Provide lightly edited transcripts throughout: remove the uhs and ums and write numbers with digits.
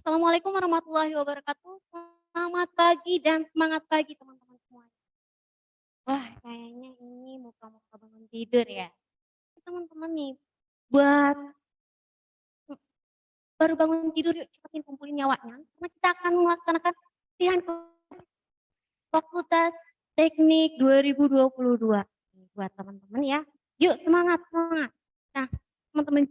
Assalamualaikum warahmatullahi wabarakatuh. Selamat pagi dan semangat pagi teman-teman semuanya. Wah, kayaknya ini muka-muka bangun tidur ya. Teman-teman nih, buat baru bangun tidur yuk cepetin kumpulin nyawanya. Karena kita akan melaksanakan latihan Fakultas Teknik 2022. Buat teman-teman ya. Yuk semangat, semangat. Nah, teman-teman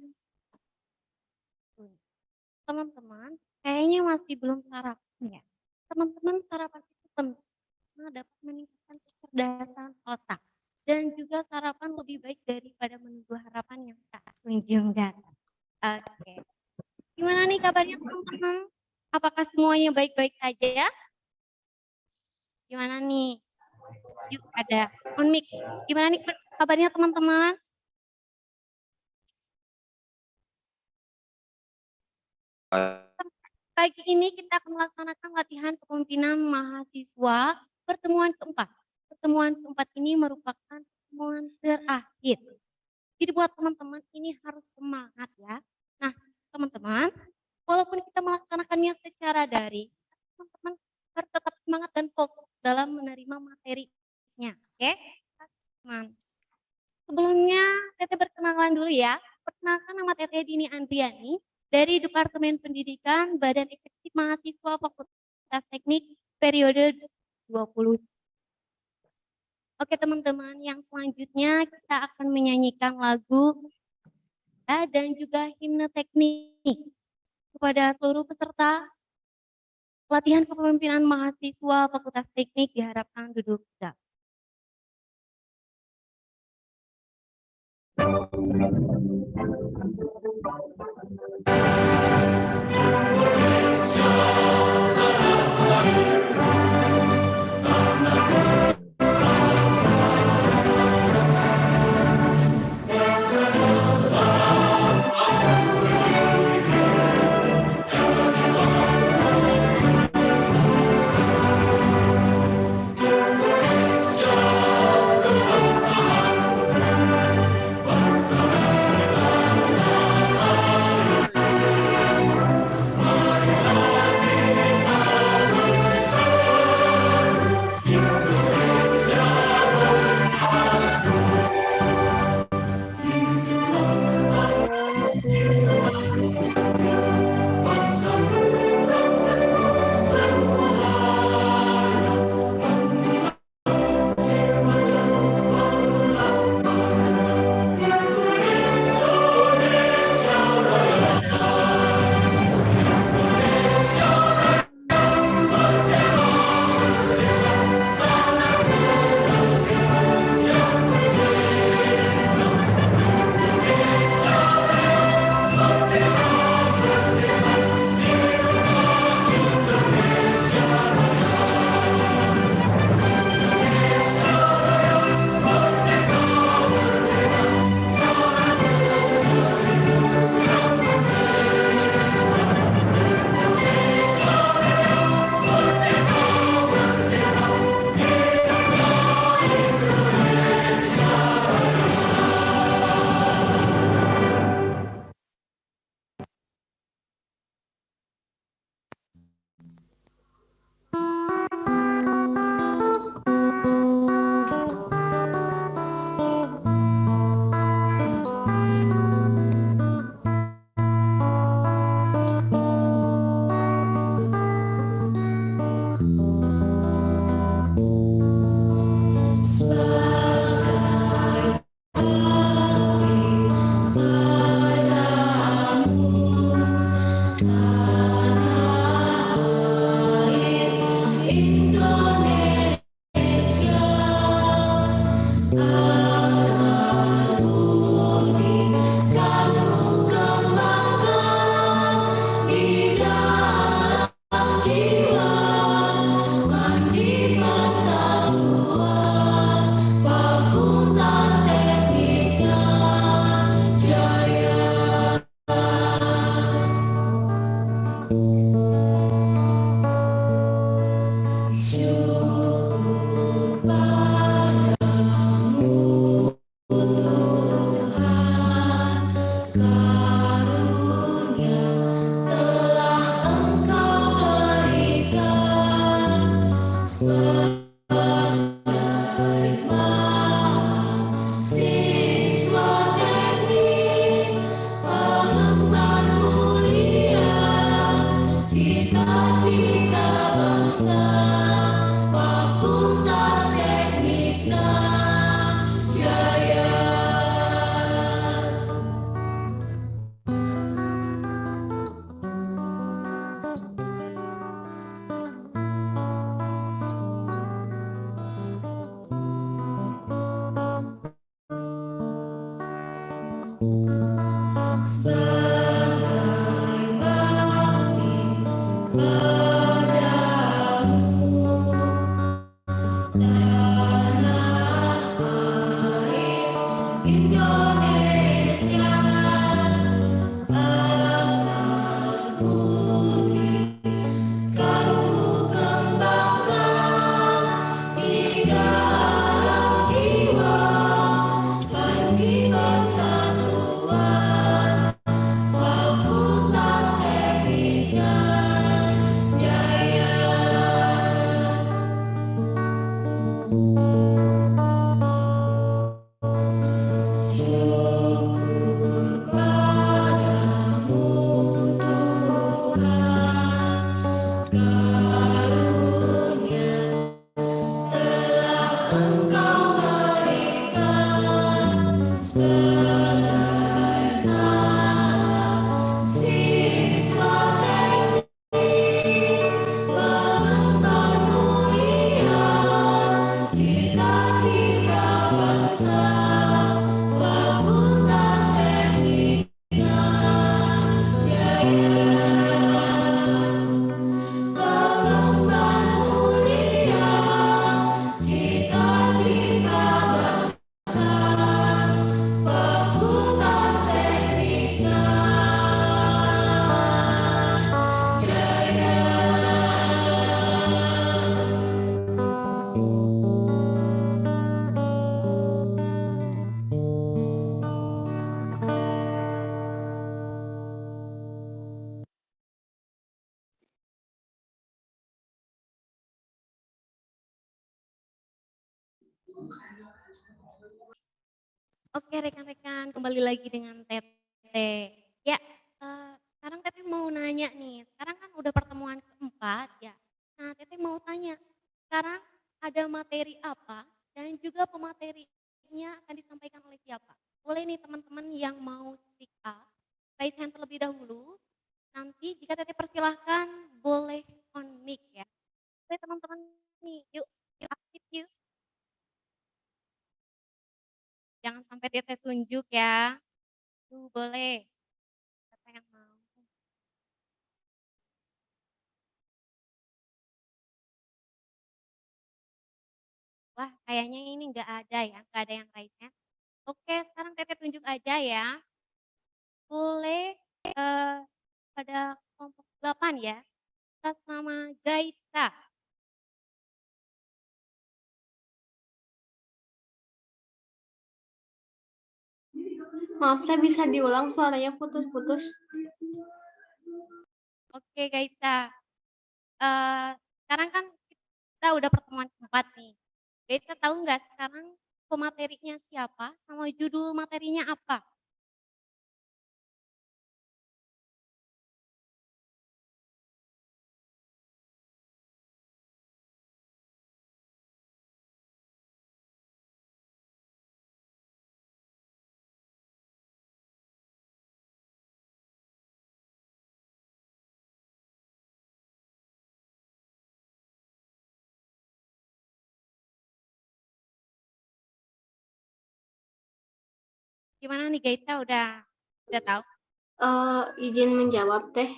teman-teman kayaknya masih belum sarapan ya. Teman-teman sarapan itu penting karena dapat meningkatkan kecerdasan otak dan juga sarapan lebih baik daripada menunggu harapan yang tak kunjung datang. Oke. Gimana nih kabarnya teman-teman? Apakah semuanya baik-baik saja ya? Gimana nih? Yuk ada on mic. Gimana nih kabarnya teman-teman? Pagi ini kita akan melaksanakan latihan kepemimpinan mahasiswa pertemuan keempat. Pertemuan keempat ini merupakan pertemuan terakhir. Jadi buat teman-teman ini harus semangat ya. Nah teman-teman, walaupun kita melaksanakannya secara daring, teman-teman harus tetap semangat dan fokus dalam menerima materinya. Oke? Teman. Sebelumnya Teteh berkenalan dulu ya. Perkenalkan nama Teteh Dini Andriani dari Departemen Pendidikan Badan Eksekutif Mahasiswa Fakultas Teknik periode 20. Oke teman-teman, yang selanjutnya kita akan menyanyikan lagu dan juga himne teknik kepada seluruh peserta latihan kepemimpinan mahasiswa Fakultas Teknik diharapkan duduk tegak. Oke rekan-rekan, kembali lagi dengan Teteh. Ya, sekarang Teteh mau nanya nih, sekarang kan udah pertemuan keempat ya. Nah Teteh mau tanya, sekarang ada materi apa dan juga pematerinya akan disampaikan oleh siapa? Boleh nih teman-teman yang mau speak up, raise hand terlebih dahulu. Nanti jika Teteh persilahkan boleh on mic ya. Oke teman-teman nih, yuk aktif yuk. Jangan sampai Teteh tunjuk ya. Tuh boleh. Siapa yang mau? Wah, kayaknya ini nggak ada ya, nggak ada yang raise hand. Oke, sekarang Teteh tunjuk aja ya. Boleh pada kelompok 8 ya, atas nama Gaita. Maaf, saya bisa diulang suaranya putus-putus. Oke Gaita, sekarang kan kita udah pertemuan keempat nih. Gaita tahu nggak sekarang pematerinya siapa sama judul materinya apa? Gimana nih Gaita udah tahu? Izin menjawab teh.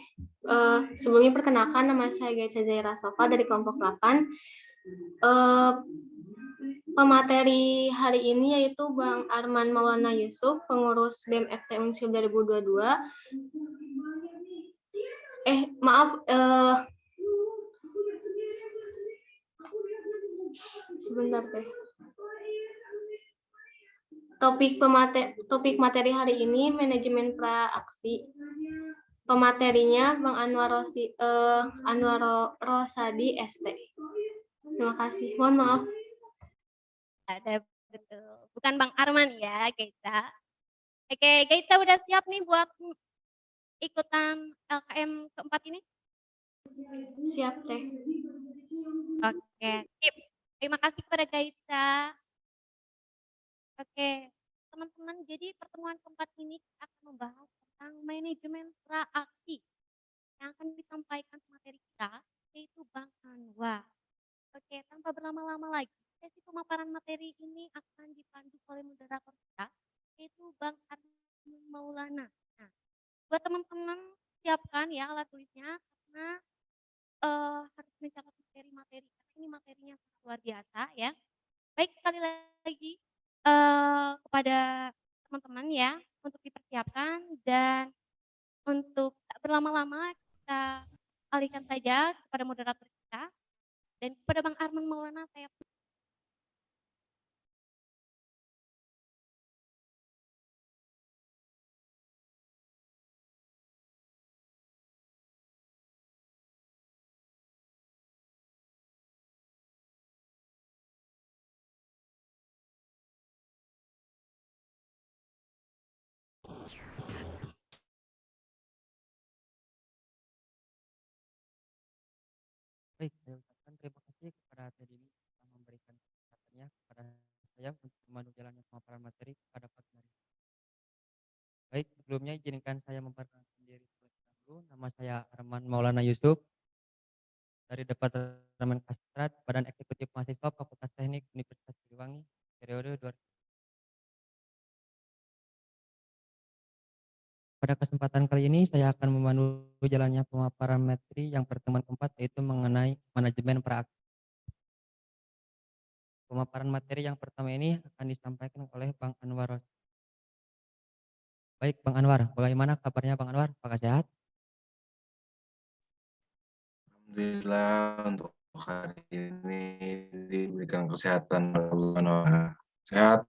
Sebelumnya perkenalkan, nama saya Gaita Zaira Sofa dari kelompok 8. Pemateri hari ini yaitu Bang Arman Maulana Yusuf, pengurus BEM FT Unsil 2022. Maaf, sebentar teh. Topik materi hari ini manajemen praaksi. Pematerinya Bang Anwar Rosadi ST. Terima kasih. Mohon maaf. Ada betul. Bukan Bang Arman ya, Gaita. Oke, Gaita udah siap nih buat ikutan LKM keempat ini? Siap, Teh. Oke, sip. Terima kasih kepada Gaita. Oke, teman-teman, jadi pertemuan keempat ini akan membahas tentang manajemen praaksi yang akan disampaikan materi kita, yaitu Bang Anwar. Oke, tanpa berlama-lama lagi, sesi pemaparan materi ini akan dipandu oleh moderator kita, yaitu Bang Arman persiapkan ya alat tulisnya karena, harus mencatat materi-materi karena ini materinya sangat luar biasa ya. Baik sekali lagi, kepada teman-teman ya untuk dipersiapkan dan untuk tak berlama-lama kita alihkan saja kepada moderator kita dan kepada Bang Arman Maulana saya. Baik, saya ucapkan terima kasih kepada Teh Dini telah memberikan kesempatannya kepada saya untuk memandu jalannya pemaparan materi pada pagi hari. Baik, sebelumnya izinkan saya memperkenalkan diri terlebih dahulu. Nama saya Arman Maulana Yusuf dari Departemen Kastrat Badan Eksekutif Mahasiswa Fakultas Teknik Universitas Siliwangi periode 2000. Pada kesempatan kali ini saya akan memandu jalannya pemaparan materi yang pertemuan keempat yaitu mengenai manajemen praktik. Pemaparan materi yang pertama ini akan disampaikan oleh Bang Anwar. Baik, Bang Anwar, bagaimana kabarnya Bang Anwar? Apakah sehat? Alhamdulillah untuk hari ini diberikan kesehatan oleh Allah Subhanahu wa Ta'ala. Sehat.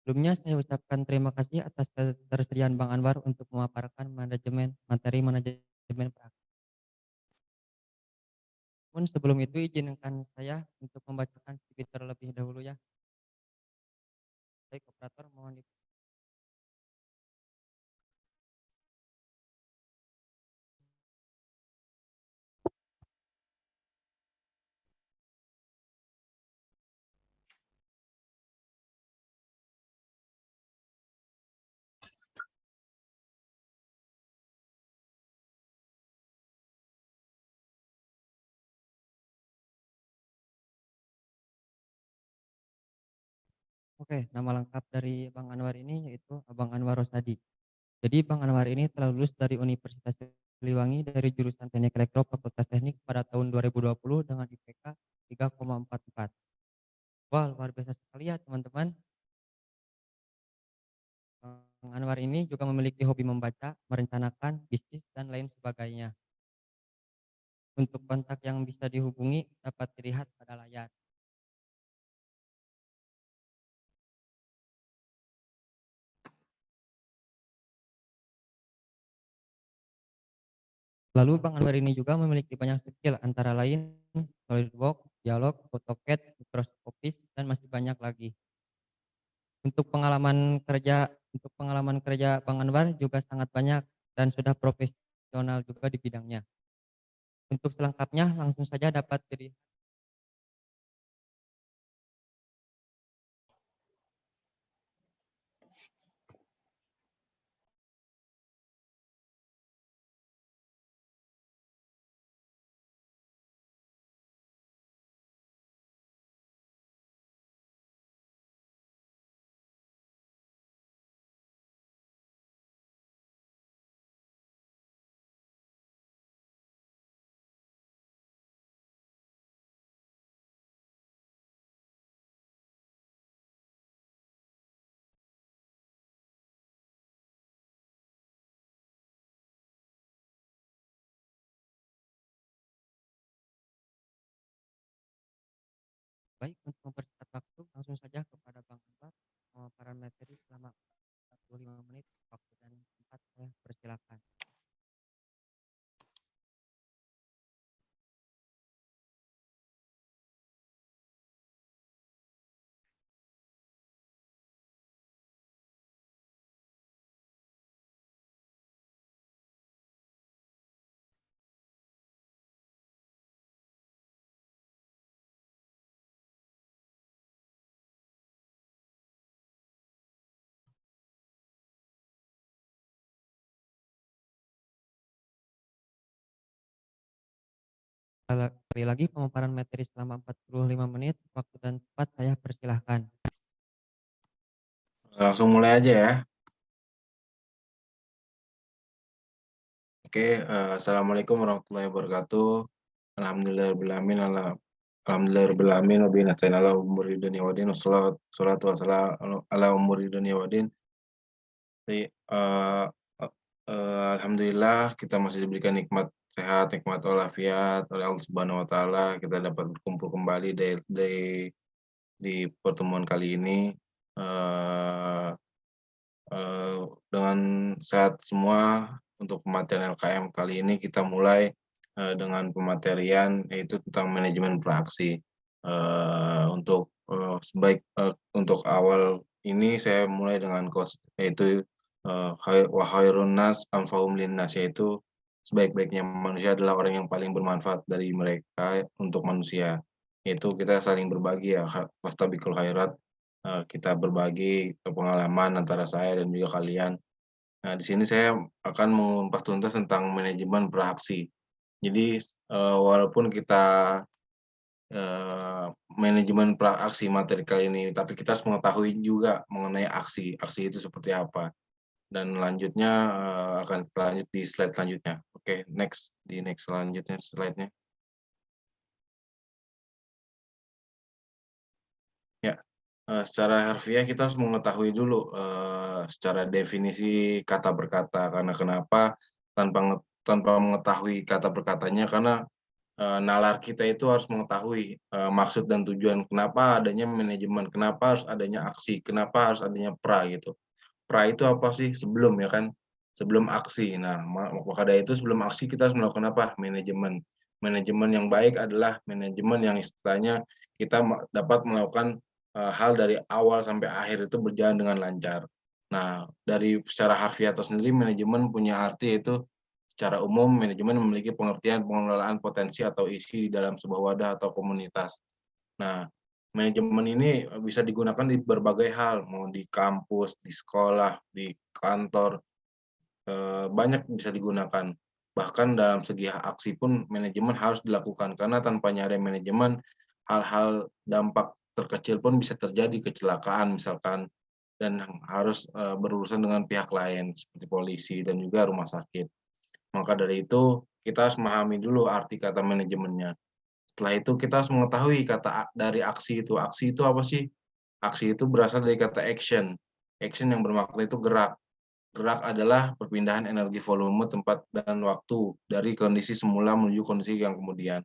Sebelumnya saya ucapkan terima kasih atas ketersediaan Bang Anwar untuk memaparkan manajemen praktik. Namun sebelum itu izinkan saya untuk membacakan sedikit terlebih dahulu ya. Baik, operator mohon di. Oke, nama lengkap dari Bang Anwar ini yaitu Abang Anwar Rosadi. Jadi Bang Anwar ini telah lulus dari Universitas Siliwangi dari jurusan Teknik Elektro Fakultas Teknik pada tahun 2020 dengan IPK 3,44. Wah, luar biasa sekali ya teman-teman. Bang Anwar ini juga memiliki hobi membaca, merencanakan, bisnis, dan lain sebagainya. Untuk kontak yang bisa dihubungi dapat dilihat pada layar. Lalu Bang Anwar ini juga memiliki banyak skill antara lain SolidWorks, Dialog, AutoCAD, Microsoft Office, dan masih banyak lagi. Untuk pengalaman kerja Bang Anwar juga sangat banyak dan sudah profesional juga di bidangnya. Untuk selengkapnya langsung saja dapat jadi. Baik, untuk mempersingkat waktu langsung saja kepada Bang Anwar pemaparan materi selama 45 menit waktu dan tempat saya persilakan. Sekali lagi pemaparan materi selama 45 menit waktu dan tempat saya persilahkan. Langsung mulai aja ya. Oke, assalamualaikum warahmatullahi wabarakatuh. Alhamdulillahirobbilalamin alhamdulillahirobbilalamin wabihi nasta'in ala umuri dunya waddin wassalatu wassalamu ala umuri dunya waddin. Jadi, alhamdulillah kita masih diberikan nikmat sehat, nikmat walafiat oleh Allah Subhanahu wa taala. Kita dapat berkumpul kembali di pertemuan kali ini, eee dengan sehat semua. Untuk pematerian LKM kali ini kita mulai, dengan pematerian yaitu tentang manajemen beraksi. Untuk awal ini saya mulai dengan quotes yaitu, wa khairun nas anfa'uhum linnas, yaitu sebaik-baiknya manusia adalah orang yang paling bermanfaat dari mereka untuk manusia. Yaitu kita saling berbagi ya, fastabiqul khairat. Kita berbagi pengalaman antara saya dan juga kalian. Nah, di sini saya akan mengupas tuntas tentang manajemen beraksi. Jadi, walaupun kita, manajemen beraksi materi kali ini, tapi kita harus mengetahui juga mengenai aksi. Aksi itu seperti apa, dan lanjutnya, akan kita lanjut di slide selanjutnya. Oke, next selanjutnya slide-nya. Ya. Secara harfiah kita harus mengetahui dulu, secara definisi kata berkata, karena kenapa tanpa mengetahui kata berkatanya, karena, nalar kita itu harus mengetahui, maksud dan tujuan kenapa adanya manajemen, kenapa harus adanya aksi, kenapa harus adanya pra gitu. Pra itu apa sih? Sebelum ya kan, sebelum aksi. Nah, maka dari itu sebelum aksi kita harus melakukan apa? Manajemen. Manajemen yang baik adalah manajemen yang istilahnya kita dapat melakukan, hal dari awal sampai akhir itu berjalan dengan lancar. Nah, dari secara harfiah tersendiri manajemen punya arti yaitu secara umum manajemen memiliki pengertian pengelolaan potensi atau isi di dalam sebuah wadah atau komunitas. Nah, manajemen ini bisa digunakan di berbagai hal, mau di kampus, di sekolah, di kantor, banyak bisa digunakan. Bahkan dalam segi aksi pun manajemen harus dilakukan, karena tanpanya ada manajemen, hal-hal dampak terkecil pun bisa terjadi, kecelakaan misalkan, dan harus, berurusan dengan pihak lain seperti polisi dan juga rumah sakit. Maka dari itu, kita harus memahami dulu arti kata manajemennya. Setelah itu kita harus mengetahui kata dari aksi itu. Aksi itu apa sih? Aksi itu berasal dari kata action. Action yang bermakna itu gerak. Gerak adalah perpindahan energi volume, tempat, dan waktu dari kondisi semula menuju kondisi yang kemudian.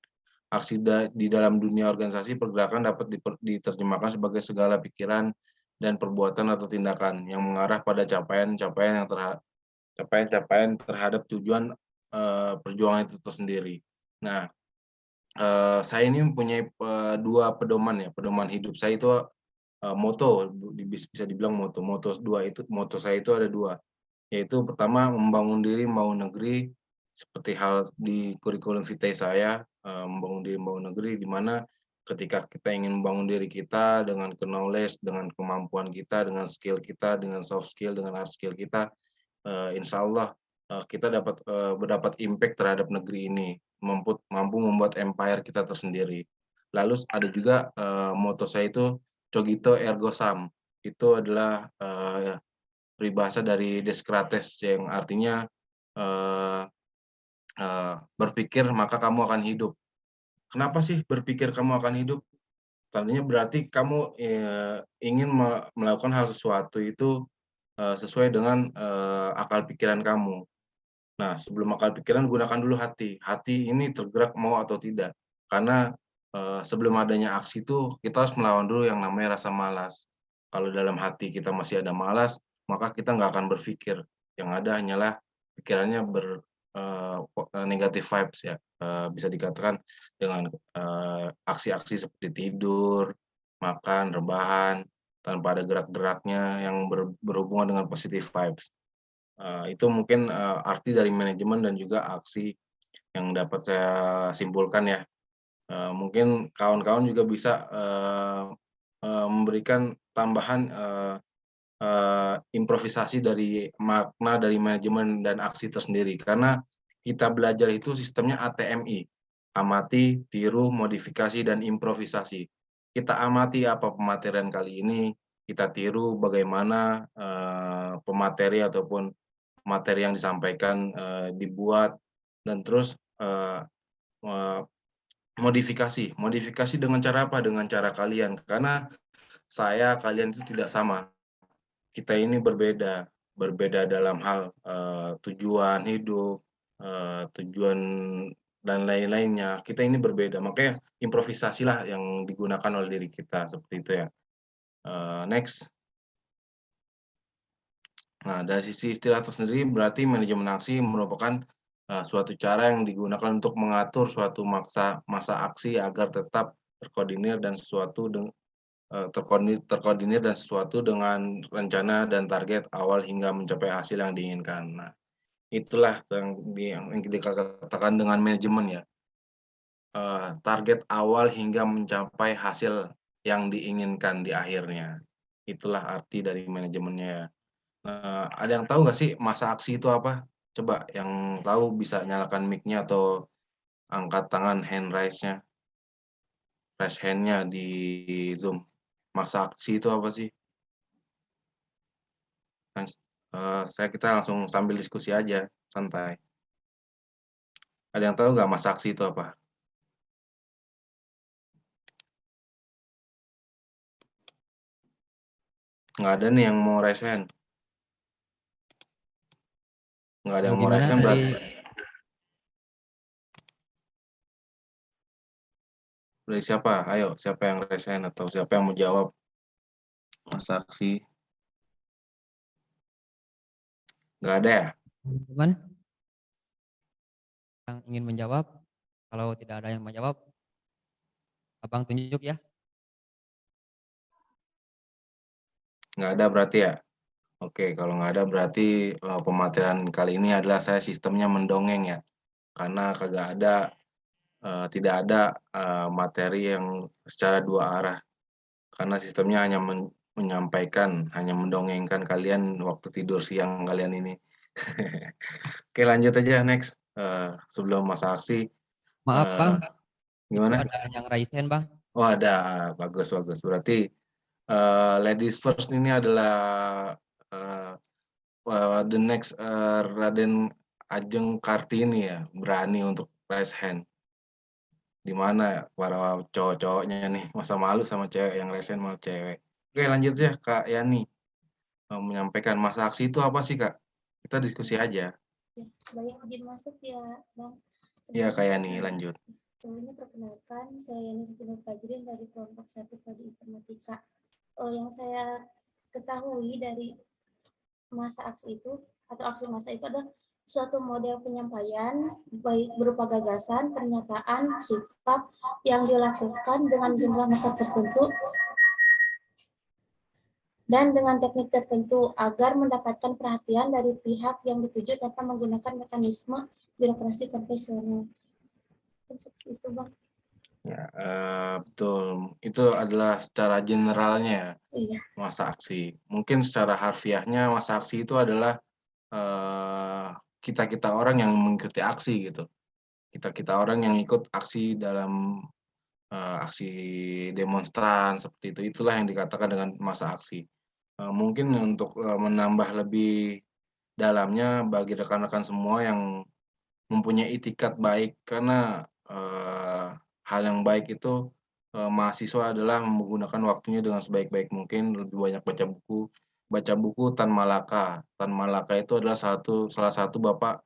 Aksi di dalam dunia organisasi pergerakan dapat diterjemahkan sebagai segala pikiran dan perbuatan atau tindakan yang mengarah pada capaian terhadap tujuan, perjuangan itu tersendiri. Nah, saya ini mempunyai, 2 pedoman ya, pedoman hidup saya itu, moto, bisa dibilang moto. Moto saya itu ada 2, yaitu pertama membangun diri, membangun negeri, seperti hal di kurikulum vitae saya, membangun diri, membangun negeri, di mana ketika kita ingin membangun diri kita dengan knowledge, dengan kemampuan kita, dengan skill kita, dengan soft skill, dengan hard skill kita, insyaallah, kita dapat impact terhadap negeri ini, mampu membuat empire kita tersendiri. Lalu ada juga, moto saya itu Cogito Ergo Sum. Itu adalah, peribahasa dari Descartes yang artinya, eee berpikir maka kamu akan hidup. Kenapa sih berpikir kamu akan hidup? Tadinya berarti kamu, ingin melakukan hal sesuatu itu, sesuai dengan, akal pikiran kamu. Nah, sebelum akal pikiran gunakan dulu hati. Hati ini tergerak mau atau tidak. Karena, sebelum adanya aksi itu kita harus melawan dulu yang namanya rasa malas. Kalau dalam hati kita masih ada malas, maka kita nggak akan berpikir. Yang ada hanyalah pikirannya negative vibes ya, bisa dikatakan dengan, aksi-aksi seperti tidur, makan, rebahan, tanpa ada gerak-geraknya yang berhubungan dengan positive vibes. Itu mungkin, arti dari manajemen dan juga aksi yang dapat saya simpulkan ya. Mungkin kawan-kawan juga bisa, memberikan tambahan, improvisasi dari makna dari manajemen dan aksi tersendiri. Karena kita belajar itu sistemnya ATMI, amati, tiru, modifikasi, dan improvisasi. Kita amati apa pematerian kali ini, kita tiru bagaimana, pemateri ataupun materi yang disampaikan, dibuat dan terus, eee, modifikasi dengan cara apa? Dengan cara kalian, karena kalian itu tidak sama. Kita ini berbeda dalam hal, tujuan hidup, tujuan dan lain-lainnya. Kita ini berbeda, makanya improvisasilah yang digunakan oleh diri kita, seperti itu ya. Next. Nah, dari sisi istilah tersendiri berarti manajemen aksi merupakan, suatu cara yang digunakan untuk mengatur suatu masa aksi agar tetap terkoordinir dan terkoordinir dan sesuatu dengan rencana dan target awal hingga mencapai hasil yang diinginkan. Nah, itulah yang dikatakan dengan manajemen ya, target awal hingga mencapai hasil yang diinginkan di akhirnya. Itulah arti dari manajemennya ya. Ada yang tahu nggak sih masa aksi itu apa? Coba yang tahu bisa nyalakan mic-nya atau angkat tangan raise hand-nya di Zoom. Masa aksi itu apa sih? Nah, kita langsung sambil diskusi aja, santai. Ada yang tahu nggak masa aksi itu apa? Nggak ada nih yang mau raise hand. Nggak ada yang mau Gimana raise hand dari berarti dari siapa? Ayo, siapa yang raise hand atau siapa yang mau jawab masa aksi? Nggak ada ya? teman-teman yang ingin menjawab? Kalau tidak ada yang menjawab, Abang tunjuk ya. Nggak ada berarti ya? Oke, kalau nggak ada berarti, pematerian kali ini adalah saya sistemnya mendongeng ya, karena tidak ada, materi yang secara dua arah, karena sistemnya hanya menyampaikan, hanya mendongengkan kalian waktu tidur siang kalian ini. Oke, lanjut aja next, sebelum masa aksi, Maaf Bang, eee, itu gimana? ada yang raise hand Bang. Oh ada, bagus bagus. Berarti, ladies first ini adalah, eee the next, Raden Ajeng Kartini ya, berani untuk raise hand. Di mana para cowok-cowoknya nih, masa malu sama cewek yang raise hand malah cewek. Oke lanjut ya Kak Yani, menyampaikan masa aksi itu apa sih Kak? Kita diskusi aja. Ya, banyak izin masuk ya, Bang. Iya Kak Yani, Sebelumnya, lanjut. sebelumnya perkenalkan, saya Yani Siti Nur Fajrin dari kelompok 1 Prodi Informatika. Yang saya ketahui dari masa aksi itu, atau aksi masa itu adalah suatu model penyampaian, baik berupa gagasan, pernyataan, sikap, yang dilakukan dengan jumlah masa tertentu dan dengan teknik tertentu agar mendapatkan perhatian dari pihak yang dituju tanpa menggunakan mekanisme birokrasi konvensional. Seperti itu, Bang. Ya, betul. Itu adalah secara generalnya ya, Iya. masa aksi. Mungkin secara harfiahnya masa aksi itu adalah, kita-kita orang yang mengikuti aksi gitu. Kita-kita orang yang ikut aksi dalam, aksi demonstran seperti itu. Itulah yang dikatakan dengan masa aksi. Mungkin untuk, menambah lebih dalamnya bagi rekan-rekan semua yang mempunyai itikat baik karena, hal yang baik itu, mahasiswa adalah menggunakan waktunya dengan sebaik-baik mungkin, lebih banyak baca buku. Baca buku Tan Malaka. Tan Malaka itu adalah salah satu bapak,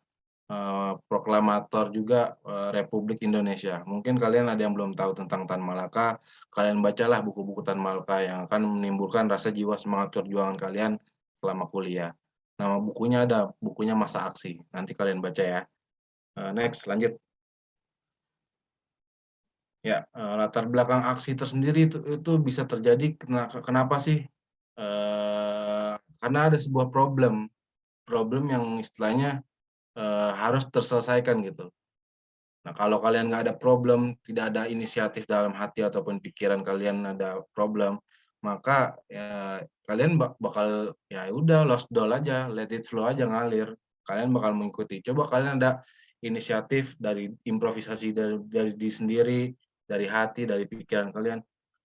proklamator juga, Republik Indonesia. Mungkin kalian ada yang belum tahu tentang Tan Malaka, kalian bacalah buku-buku Tan Malaka yang akan menimbulkan rasa jiwa semangat perjuangan kalian selama kuliah. Nama bukunya ada, bukunya Masa Aksi, nanti kalian baca ya. Next, lanjut. Ya, latar belakang aksi tersendiri itu bisa terjadi kenapa sih? Karena ada sebuah problem yang istilahnya, harus terselesaikan gitu. Nah, kalau kalian nggak ada problem, tidak ada inisiatif dalam hati ataupun pikiran kalian ada problem, maka ya kalian bakal ya udah lost doll aja, let it flow aja ngalir. Kalian bakal mengikuti. Coba kalian ada inisiatif dari improvisasi dari diri sendiri, dari hati, dari pikiran kalian.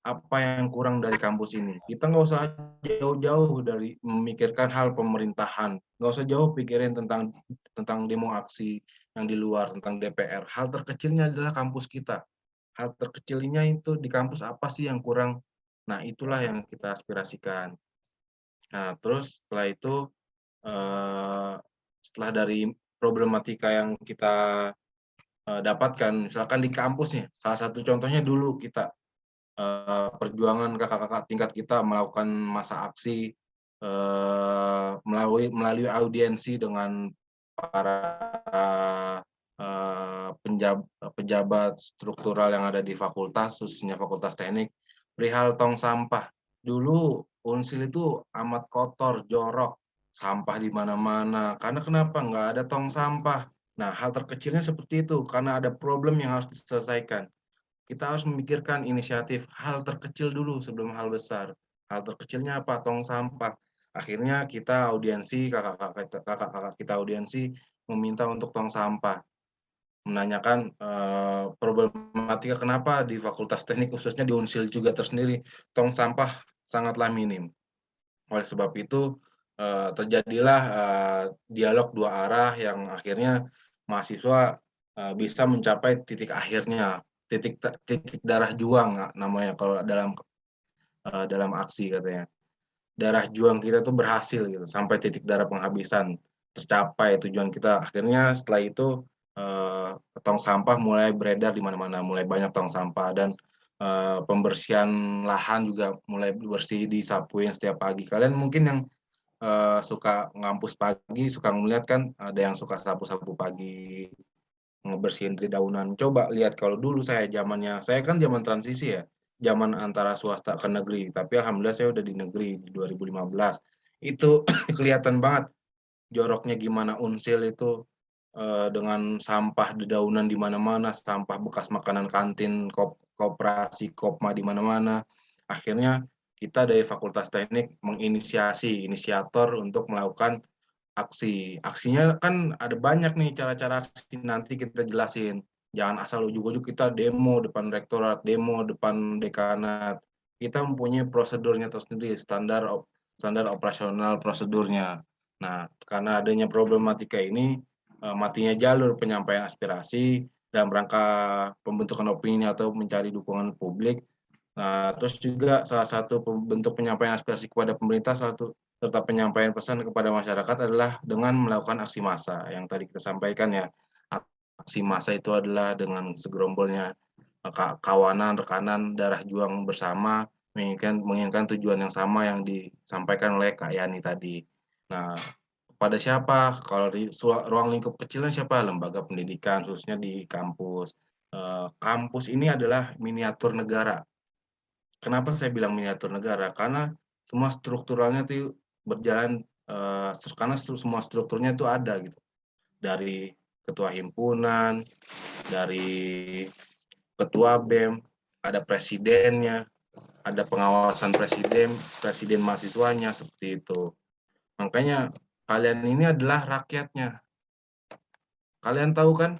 Apa yang kurang dari kampus ini? Kita nggak usah jauh-jauh dari memikirkan hal pemerintahan, nggak usah jauh pikirin tentang tentang demo aksi yang di luar, tentang DPR. Hal terkecilnya adalah kampus kita. Hal terkecilnya itu di kampus apa sih yang kurang? Nah, itulah yang kita aspirasikan. Nah, terus setelah itu, setelah dari problematika yang kita dapatkan, misalkan di kampus nih, salah satu contohnya dulu kita perjuangan kakak-kakak tingkat kita melakukan masa aksi melalui audiensi dengan para pejabat struktural yang ada di fakultas, khususnya Fakultas Teknik, perihal tong sampah. Dulu Unsil itu amat kotor, jorok, sampah di mana-mana. Karena kenapa? Nggak ada tong sampah. Nah, hal terkecilnya seperti itu, karena ada problem yang harus diselesaikan. Kita harus memikirkan inisiatif hal terkecil dulu sebelum hal besar. Hal terkecilnya apa? Tong sampah. Akhirnya kita audiensi, kakak-kakak kita audiensi meminta untuk tong sampah. Menanyakan problematika kenapa di Fakultas Teknik khususnya di Unsil juga tersendiri tong sampah sangatlah minim. Oleh sebab itu terjadilah dialog dua arah yang akhirnya mahasiswa bisa mencapai titik akhirnya, titik darah juang namanya kalau dalam aksi katanya. Darah juang kita tuh berhasil gitu sampai titik darah penghabisan, tercapai tujuan kita. Akhirnya setelah itu tong sampah mulai beredar di mana-mana, mulai banyak tong sampah dan pembersihan lahan juga mulai bersih, disapuin setiap pagi. Kalian mungkin yang suka ngampus pagi, suka ngeliat kan ada yang suka sapu-sapu pagi, ngebersihin dedaunan. Coba lihat kalau dulu saya kan zaman transisi ya, zaman antara swasta ke negeri, tapi alhamdulillah saya udah di negeri di 2015. Itu kelihatan banget joroknya gimana Unsil itu dengan sampah dedaunan di mana-mana, sampah bekas makanan kantin, koperasi, Kopma di mana-mana. Akhirnya kita dari Fakultas Teknik inisiator untuk melakukan aksi. Aksinya kan ada banyak nih cara-cara aksi, nanti kita jelasin. Jangan asal ujuk-ujuk kita demo depan rektorat, demo depan dekanat. Kita mempunyai prosedurnya tersendiri, standar operasional prosedurnya. Nah, karena adanya problematika ini, matinya jalur penyampaian aspirasi dalam rangka pembentukan opini atau mencari dukungan publik. Nah, terus juga salah satu bentuk penyampaian aspirasi kepada pemerintah serta penyampaian pesan kepada masyarakat adalah dengan melakukan aksi massa yang tadi kita sampaikan ya. Aksi massa itu adalah dengan segerombolnya kawanan, rekanan, darah juang bersama menginginkan tujuan yang sama yang disampaikan oleh Kak Yani tadi. Nah, pada siapa? Kalau di ruang lingkup kecilnya siapa? Lembaga pendidikan, khususnya di kampus. Kampus ini adalah miniatur negara. Kenapa saya bilang miniatur negara? Karena semua strukturalnya itu berjalan, karena semua strukturnya itu ada gitu. Dari ketua himpunan, dari ketua BEM, ada presidennya, ada pengawasan presiden mahasiswanya, seperti itu. Makanya kalian ini adalah rakyatnya. Kalian tahu kan,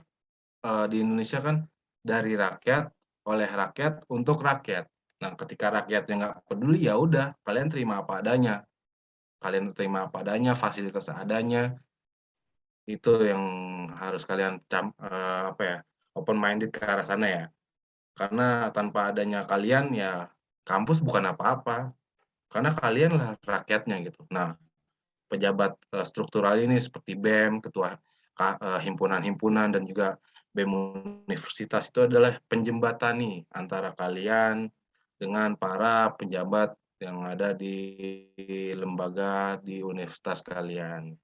di Indonesia kan dari rakyat, oleh rakyat, untuk rakyat. Nah, ketika rakyatnya nggak peduli, ya udah, kalian terima apa adanya. Kalian terima apa adanya, fasilitas adanya, itu yang harus kalian open minded ke arah sana ya. Karena tanpa adanya kalian ya kampus bukan apa-apa. Karena kalian lah rakyatnya gitu. Nah, pejabat struktural ini seperti BEM, ketua himpunan-himpunan dan juga BEM universitas itu adalah penjembatani antara kalian dengan para pejabat yang ada di lembaga di universitas kalian.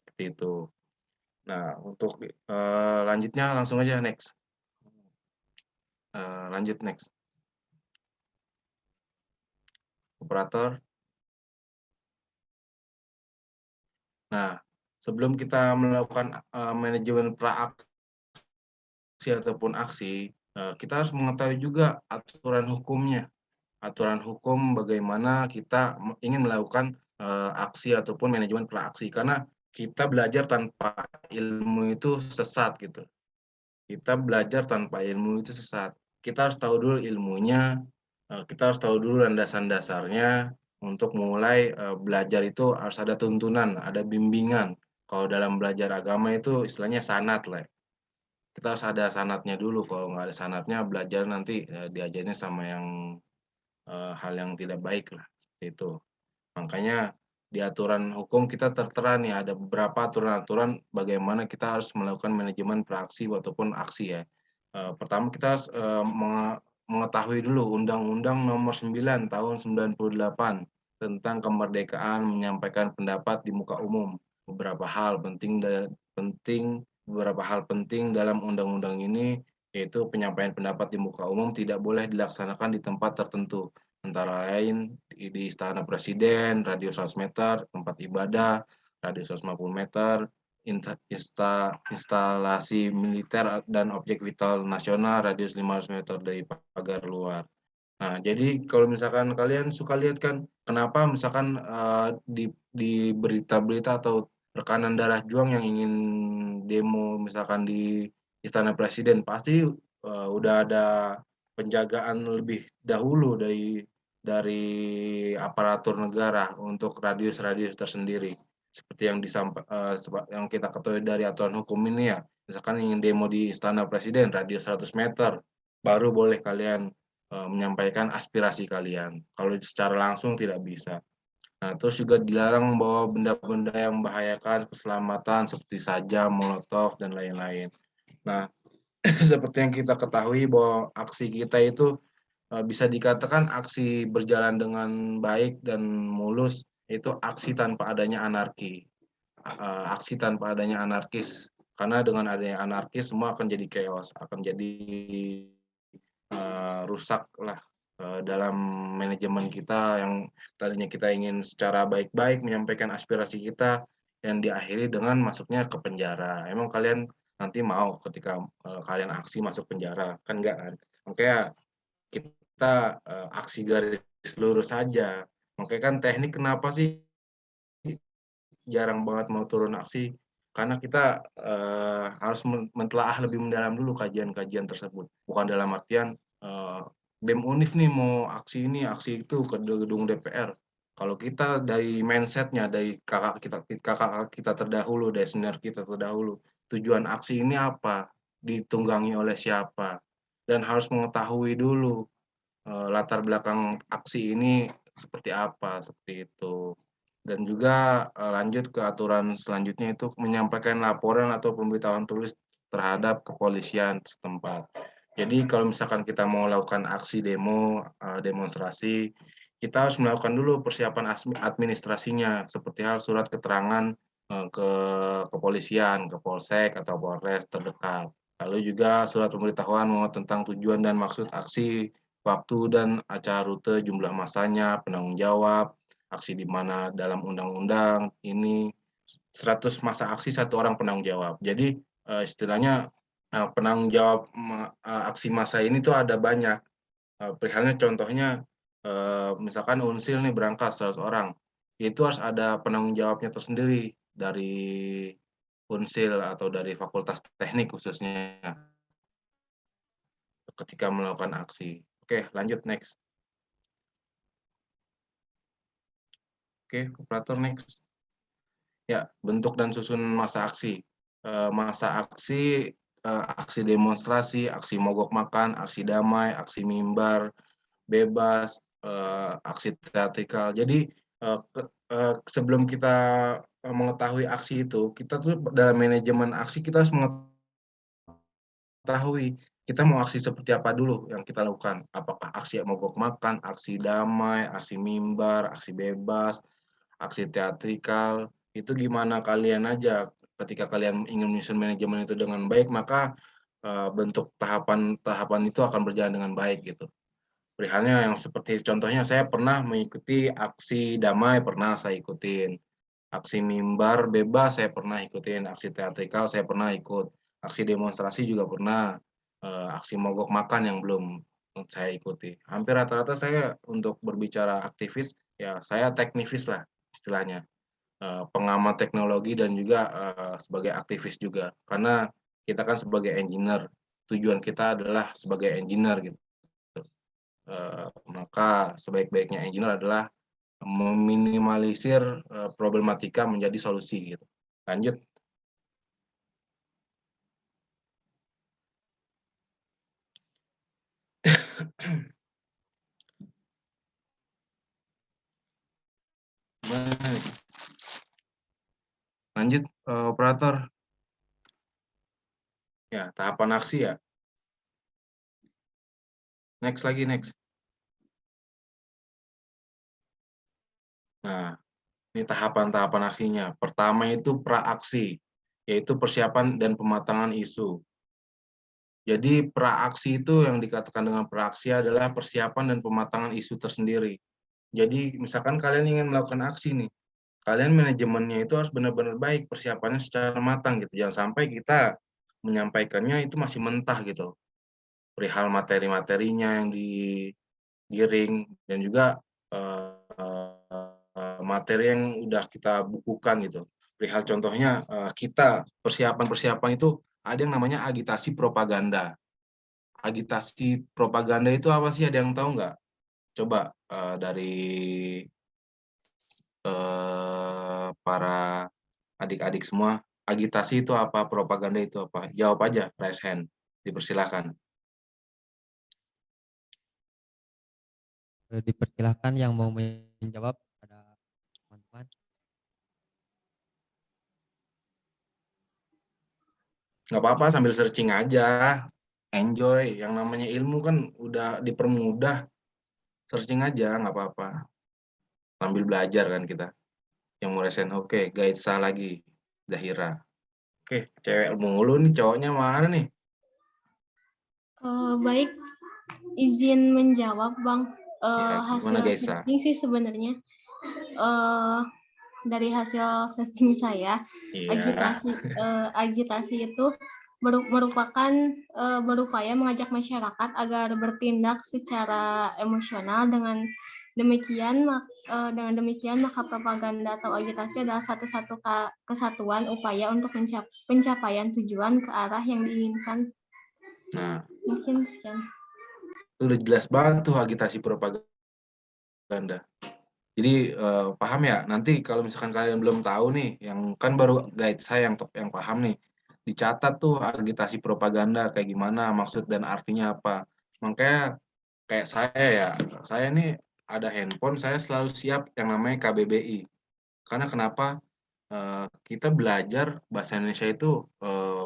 Seperti itu. Nah, untuk lanjutnya langsung aja next. Lanjut next. Operator. Nah, sebelum kita melakukan manajemen pra-aksi ataupun aksi, kita harus mengetahui juga aturan hukumnya. Aturan hukum bagaimana kita ingin melakukan aksi ataupun manajemen pra-aksi. Karena kita belajar tanpa ilmu itu sesat gitu. Kita belajar tanpa ilmu itu sesat. Kita harus tahu dulu ilmunya, kita harus tahu dulu landasan dasarnya. Untuk mulai belajar itu harus ada tuntunan, ada bimbingan. Kalau dalam belajar agama itu istilahnya sanad lah. Kita harus ada sanadnya dulu, kalau nggak ada sanadnya belajar nanti, diajarnya sama yang, hal yang tidak baik lah, seperti itu. Makanya di aturan hukum kita tertera nih, ada beberapa aturan-aturan bagaimana kita harus melakukan manajemen praksi ataupun aksi ya. Pertama kita harus, mengetahui dulu Undang-Undang Nomor 9 Tahun 98 tentang kemerdekaan menyampaikan pendapat di muka umum. Beberapa hal penting dalam undang-undang ini, yaitu penyampaian pendapat di muka umum tidak boleh dilaksanakan di tempat tertentu. Antara lain di Istana Presiden, radius 100 meter, tempat ibadah, radius 150 meter, instalasi militer dan objek vital nasional, radius 500 meter dari pagar luar. Nah, jadi kalau misalkan kalian suka lihat kan, kenapa misalkan di berita-berita atau rekanan darah juang yang ingin demo misalkan di Istana Presiden, pasti udah ada penjagaan lebih dahulu dari aparatur negara untuk radius-radius tersendiri. Seperti yang kita ketahui dari aturan hukum ini ya, misalkan ingin demo di Istana Presiden radius 100 meter, baru boleh kalian menyampaikan aspirasi kalian. Kalau secara langsung tidak bisa. Nah, terus juga dilarang membawa benda-benda yang membahayakan keselamatan seperti sajam, molotov, dan lain-lain. Nah, seperti yang kita ketahui bahwa aksi kita itu bisa dikatakan aksi berjalan dengan baik dan mulus, itu aksi tanpa adanya anarki. Aksi tanpa adanya anarkis. Karena dengan adanya anarkis semua akan jadi chaos, akan jadi rusak lah dalam manajemen kita yang tadinya kita ingin secara baik-baik menyampaikan aspirasi kita yang diakhiri dengan masuknya ke penjara. Emang kalian nanti mau ketika kalian aksi masuk penjara? Kan enggak kan? Makanya kita aksi garis lurus saja. Makanya kan teknik kenapa sih jarang banget mau turun aksi? Karena kita harus mentelaah lebih mendalam dulu kajian-kajian tersebut. Bukan dalam artian BEM Univ nih mau aksi ini, aksi itu ke gedung DPR. Kalau kita dari mindsetnya, dari kakak kita terdahulu, dari senior kita terdahulu, tujuan aksi ini apa, ditunggangi oleh siapa, dan harus mengetahui dulu latar belakang aksi ini seperti apa, seperti itu. Dan juga lanjut ke aturan selanjutnya itu menyampaikan laporan atau pemberitahuan tulis terhadap kepolisian setempat. Jadi kalau misalkan kita mau lakukan aksi demo, demonstrasi, kita harus melakukan dulu persiapan administrasinya, seperti hal surat keterangan ke kepolisian, ke Polsek atau Polres terdekat. Lalu juga surat pemberitahuan tentang tujuan dan maksud aksi, waktu dan acara rute, jumlah masanya, penanggung jawab, aksi di mana dalam undang-undang ini 100 masa aksi 1 orang penanggung jawab. Jadi istilahnya penanggung jawab aksi massa ini tuh ada banyak. Perihalnya contohnya misalkan Unsil nih berangkat 100 orang, itu harus ada penanggung jawabnya tersendiri dari Unsil atau dari Fakultas Teknik khususnya ketika melakukan aksi. Oke, lanjut next. Oke, operator next. Ya, bentuk dan susun masa aksi. Masa aksi, aksi demonstrasi, aksi mogok makan, aksi damai, aksi mimbar, bebas, aksi teatrikal. Jadi sebelum kita mengetahui aksi itu, kita tuh dalam manajemen aksi kita harus mengetahui kita mau aksi seperti apa dulu yang kita lakukan. Apakah aksi mogok makan, aksi damai, aksi mimbar, aksi bebas, aksi teatrikal, itu gimana kalian aja. Ketika kalian ingin menyusun manajemen itu dengan baik, maka bentuk tahapan-tahapan itu akan berjalan dengan baik gitu. Perihalnya yang seperti contohnya saya pernah mengikuti aksi damai, pernah saya ikutin. Aksi mimbar bebas saya pernah ikutin, aksi teatrikal saya pernah ikut, aksi demonstrasi juga pernah, aksi mogok makan yang belum saya ikuti. Hampir rata-rata saya untuk berbicara aktivis, ya saya teknivis lah istilahnya, pengamat teknologi dan juga sebagai aktivis juga. Karena kita kan sebagai engineer, tujuan kita adalah sebagai engineer gitu. Maka sebaik-baiknya engineer adalah meminimalisir problematika menjadi solusi gitu. Lanjut. Gimana nih? Lanjut, operator. Ya, tahapan aksi ya. Next lagi, next. Nah, ini tahapan-tahapan aksinya. Pertama itu praaksi, yaitu persiapan dan pematangan isu. Jadi praaksi itu yang dikatakan dengan praaksi adalah persiapan dan pematangan isu tersendiri. Jadi misalkan kalian ingin melakukan aksi nih, kalian manajemennya itu harus benar-benar baik, persiapannya secara matang gitu. Jangan sampai kita menyampaikannya itu masih mentah gitu. Perihal materi-materinya yang digiring dan juga materi yang udah kita bukukan gitu. Perihal contohnya kita persiapan-persiapan itu ada yang namanya agitasi propaganda. Agitasi propaganda itu apa sih? Ada yang tahu nggak? Coba dari para adik-adik semua, agitasi itu apa? Propaganda itu apa? Jawab aja, raise hand. Dipersilakan. Dipersilahkan yang mau menjawab pada teman-teman. Nggak apa-apa, sambil searching aja. Enjoy. Yang namanya ilmu kan udah dipermudah. Searching aja, nggak apa-apa. Sambil belajar kan kita. Yang mau resen, oke, Gaitsa lagi. Zahira. Oke, cewek mulu nih, cowoknya mana nih? Baik, izin menjawab Bang. Ya, gimana Hasil Gaitsa? searching sih sebenarnya dari hasil searching saya, Iya. agitasi itu merupakan berupaya mengajak masyarakat agar bertindak secara emosional. Dengan demikian maka propaganda atau agitasi adalah satu-satu kesatuan upaya untuk pencapaian tujuan ke arah yang diinginkan. Nah, Mungkin sekian. itu udah jelas banget tuh agitasi propaganda. Jadi paham ya? Nanti kalau misalkan kalian belum tahu nih, yang kan baru guide saya yang paham nih, dicatat tuh agitasi propaganda kayak gimana, maksud dan artinya apa. Makanya kayak saya nih ada handphone, saya selalu siap yang namanya KBBI. Karena kenapa? Kita belajar bahasa Indonesia itu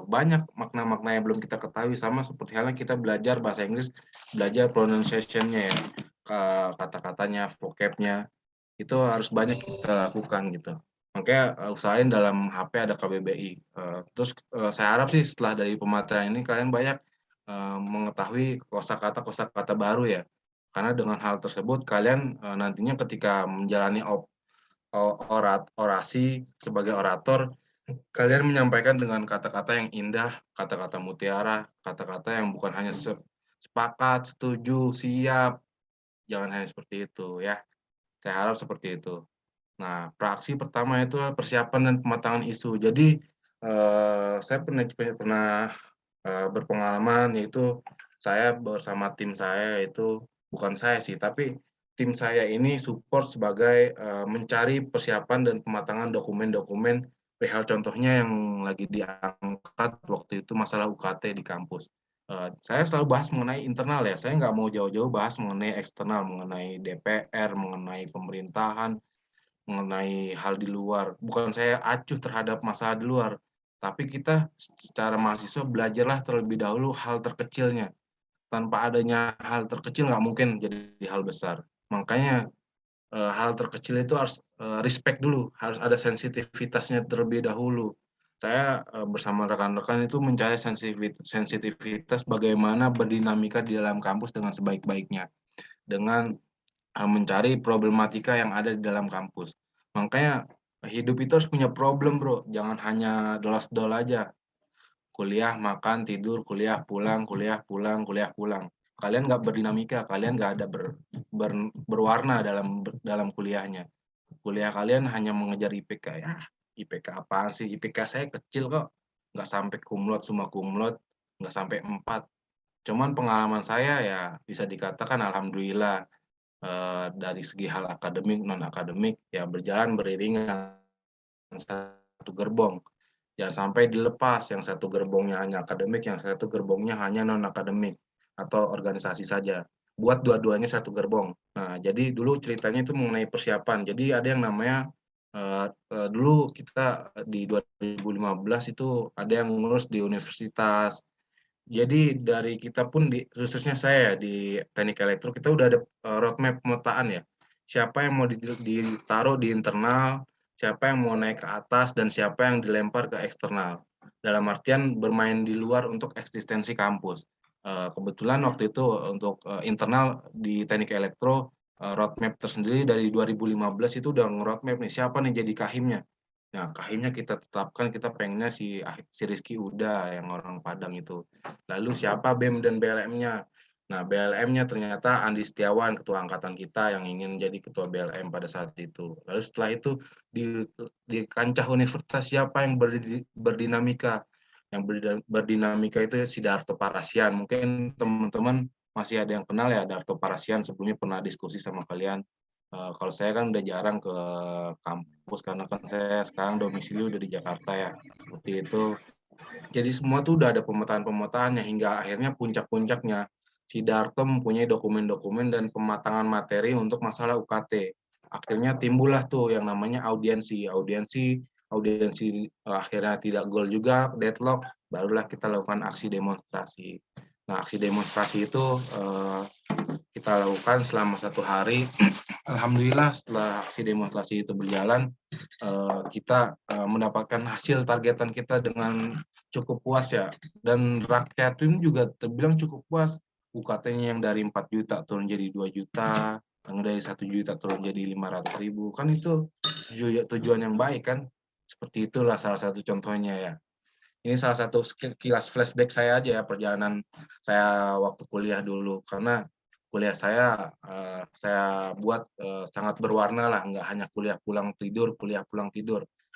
banyak makna-makna yang belum kita ketahui, sama seperti halnya kita belajar bahasa Inggris, belajar pronunciation-nya ya, kata-katanya, vocab-nya, itu harus banyak kita lakukan gitu. Makanya usahain dalam HP ada KBBI. Terus saya harap sih setelah dari pematerian ini kalian banyak mengetahui kosakata baru ya. Karena dengan hal tersebut kalian nantinya ketika menjalani orasi sebagai orator, kalian menyampaikan dengan kata-kata yang indah, kata-kata mutiara, kata-kata yang bukan hanya sepakat, setuju, siap. Jangan hanya seperti itu ya. Saya harap seperti itu. Nah, praksi pertama itu persiapan dan pematangan isu. Jadi saya pernah berpengalaman, yaitu saya bersama tim saya, itu bukan saya sih, tapi tim saya ini support sebagai mencari persiapan dan pematangan dokumen-dokumen perihal contohnya yang lagi diangkat waktu itu masalah UKT di kampus. Saya selalu bahas mengenai internal ya, saya nggak mau jauh-jauh bahas mengenai eksternal, mengenai DPR, mengenai pemerintahan, mengenai hal di luar. Bukan saya acuh terhadap masalah di luar, tapi kita secara mahasiswa belajarlah terlebih dahulu hal terkecilnya. Tanpa adanya hal terkecil nggak mungkin jadi hal besar. Makanya hal terkecil itu harus respect dulu, harus ada sensitivitasnya terlebih dahulu. Saya bersama rekan-rekan itu mencari sensitivitas bagaimana berdinamika di dalam kampus dengan sebaik-baiknya, dengan mencari problematika yang ada di dalam kampus. Makanya hidup itu harus punya problem bro, jangan hanya dolas-dol aja. Kuliah, makan, tidur, kuliah, pulang, kuliah, pulang, kuliah, pulang. Kalian nggak berdinamika, kalian nggak ada berwarna dalam kuliahnya. Kuliah kalian hanya mengejar IPK. Ya, IPK apaan sih? IPK saya kecil kok. Nggak sampai kumlot, summa kumlot. Nggak sampai 4. Cuman pengalaman saya ya bisa dikatakan alhamdulillah dari segi hal akademik, non-akademik, ya berjalan beriringan satu gerbong. Jangan sampai dilepas, yang satu gerbongnya hanya akademik, yang satu gerbongnya hanya non-akademik atau organisasi saja. Buat dua-duanya satu gerbong. Nah, jadi dulu ceritanya itu mengenai persiapan. Jadi ada yang namanya dulu kita di 2015 itu ada yang ngurus di universitas. Jadi dari kita pun khususnya saya di teknik elektro kita udah ada roadmap pemetaan ya. Siapa yang mau ditaruh di internal, siapa yang mau naik ke atas, dan siapa yang dilempar ke eksternal. Dalam artian bermain di luar untuk eksistensi kampus. Kebetulan waktu itu untuk internal di teknik elektro roadmap tersendiri dari 2015 itu udah nge-roadmap nih siapa nih jadi kahimnya. Nah, kahimnya kita tetapkan, kita pengennya si Rizky Uda yang orang Padang itu. Lalu siapa BEM dan BLM-nya? Nah, BLM-nya ternyata Andi Setiawan, ketua angkatan kita yang ingin jadi ketua BLM pada saat itu. Lalu setelah itu di kancah universitas siapa yang berdinamika? Yang berdinamika itu Sidarto Parasian. Mungkin teman-teman masih ada yang kenal ya Darto Parasian, sebelumnya pernah diskusi sama kalian. Kalau saya kan udah jarang ke kampus karena kan saya sekarang domisili udah di Jakarta ya, seperti itu. Jadi semua tuh udah ada pemetaan-pemetaannya hingga akhirnya puncak-puncaknya si Darto mempunyai dokumen-dokumen dan pematangan materi untuk masalah UKT. Akhirnya timbullah tuh yang namanya audiensi akhirnya tidak goal juga, deadlock, barulah kita lakukan aksi demonstrasi. Nah, aksi demonstrasi itu kita lakukan selama 1 hari. Alhamdulillah setelah aksi demonstrasi itu berjalan, kita mendapatkan hasil targetan kita dengan cukup puas ya. Dan rakyat ini juga terbilang cukup puas. UKT-nya yang dari 4 juta turun jadi 2 juta, yang dari 1 juta turun jadi 500.000. Kan itu tujuan yang baik kan. Seperti itulah salah satu contohnya ya. Ini salah satu kilas flashback saya aja ya, perjalanan saya waktu kuliah dulu. Karena kuliah saya buat sangat berwarna lah, nggak hanya kuliah pulang tidur.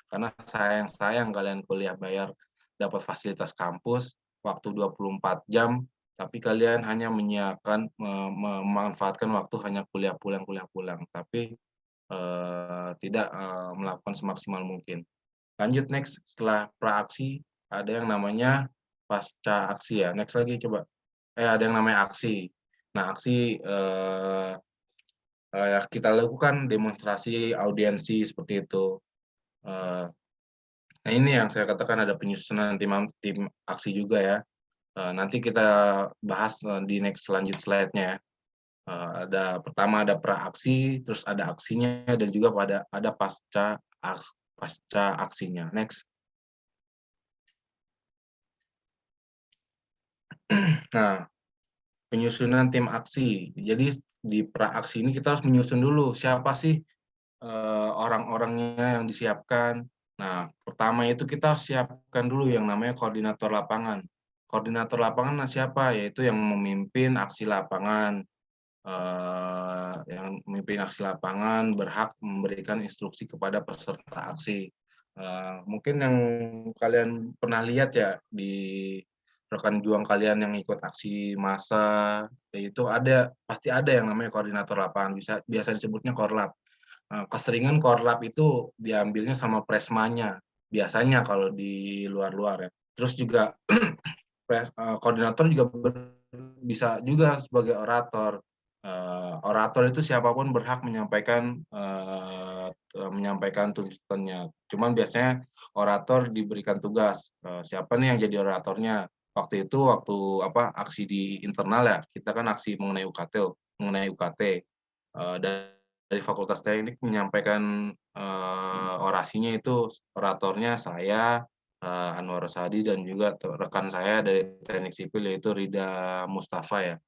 Karena sayang kalian kuliah bayar, dapat fasilitas kampus, waktu 24 jam, tapi kalian hanya memanfaatkan waktu hanya kuliah pulang. Tapi tidak melakukan semaksimal mungkin. Lanjut next, setelah praaksi ada yang namanya pasca aksi ya. Next lagi coba. Ada yang namanya aksi. Nah, aksi kita lakukan demonstrasi, audiensi seperti itu. Nah, ini yang saya katakan ada penyusunan tim aksi juga ya. Nanti kita bahas di next slide-nya ya. Pertama ada praaksi, terus ada aksinya, dan juga ada pasca aksinya. Next. Nah, penyusunan tim aksi. Jadi di praaksi ini kita harus menyusun dulu siapa sih orang-orangnya yang disiapkan. Nah, pertama itu kita siapkan dulu yang namanya koordinator lapangan. Koordinator lapangan siapa? Yaitu yang memimpin aksi lapangan. Yang memimpin aksi lapangan berhak memberikan instruksi kepada peserta aksi. Mungkin yang kalian pernah lihat ya di rekan juang kalian yang ikut aksi massa, itu pasti ada yang namanya koordinator lapangan, biasa disebutnya korlap. Keseringan korlap itu diambilnya sama presmanya, biasanya kalau di luar-luar ya. Terus juga koordinator juga bisa juga sebagai orator. Orator itu siapapun berhak menyampaikan tuntutannya. Cuman biasanya orator diberikan tugas. Siapa nih yang jadi oratornya? Waktu aksi di internal ya, kita kan aksi mengenai UKT. Dari Fakultas Teknik menyampaikan orasinya itu oratornya saya, Anwar Rosadi, dan juga rekan saya dari Teknik Sipil yaitu Rida Mustafa ya.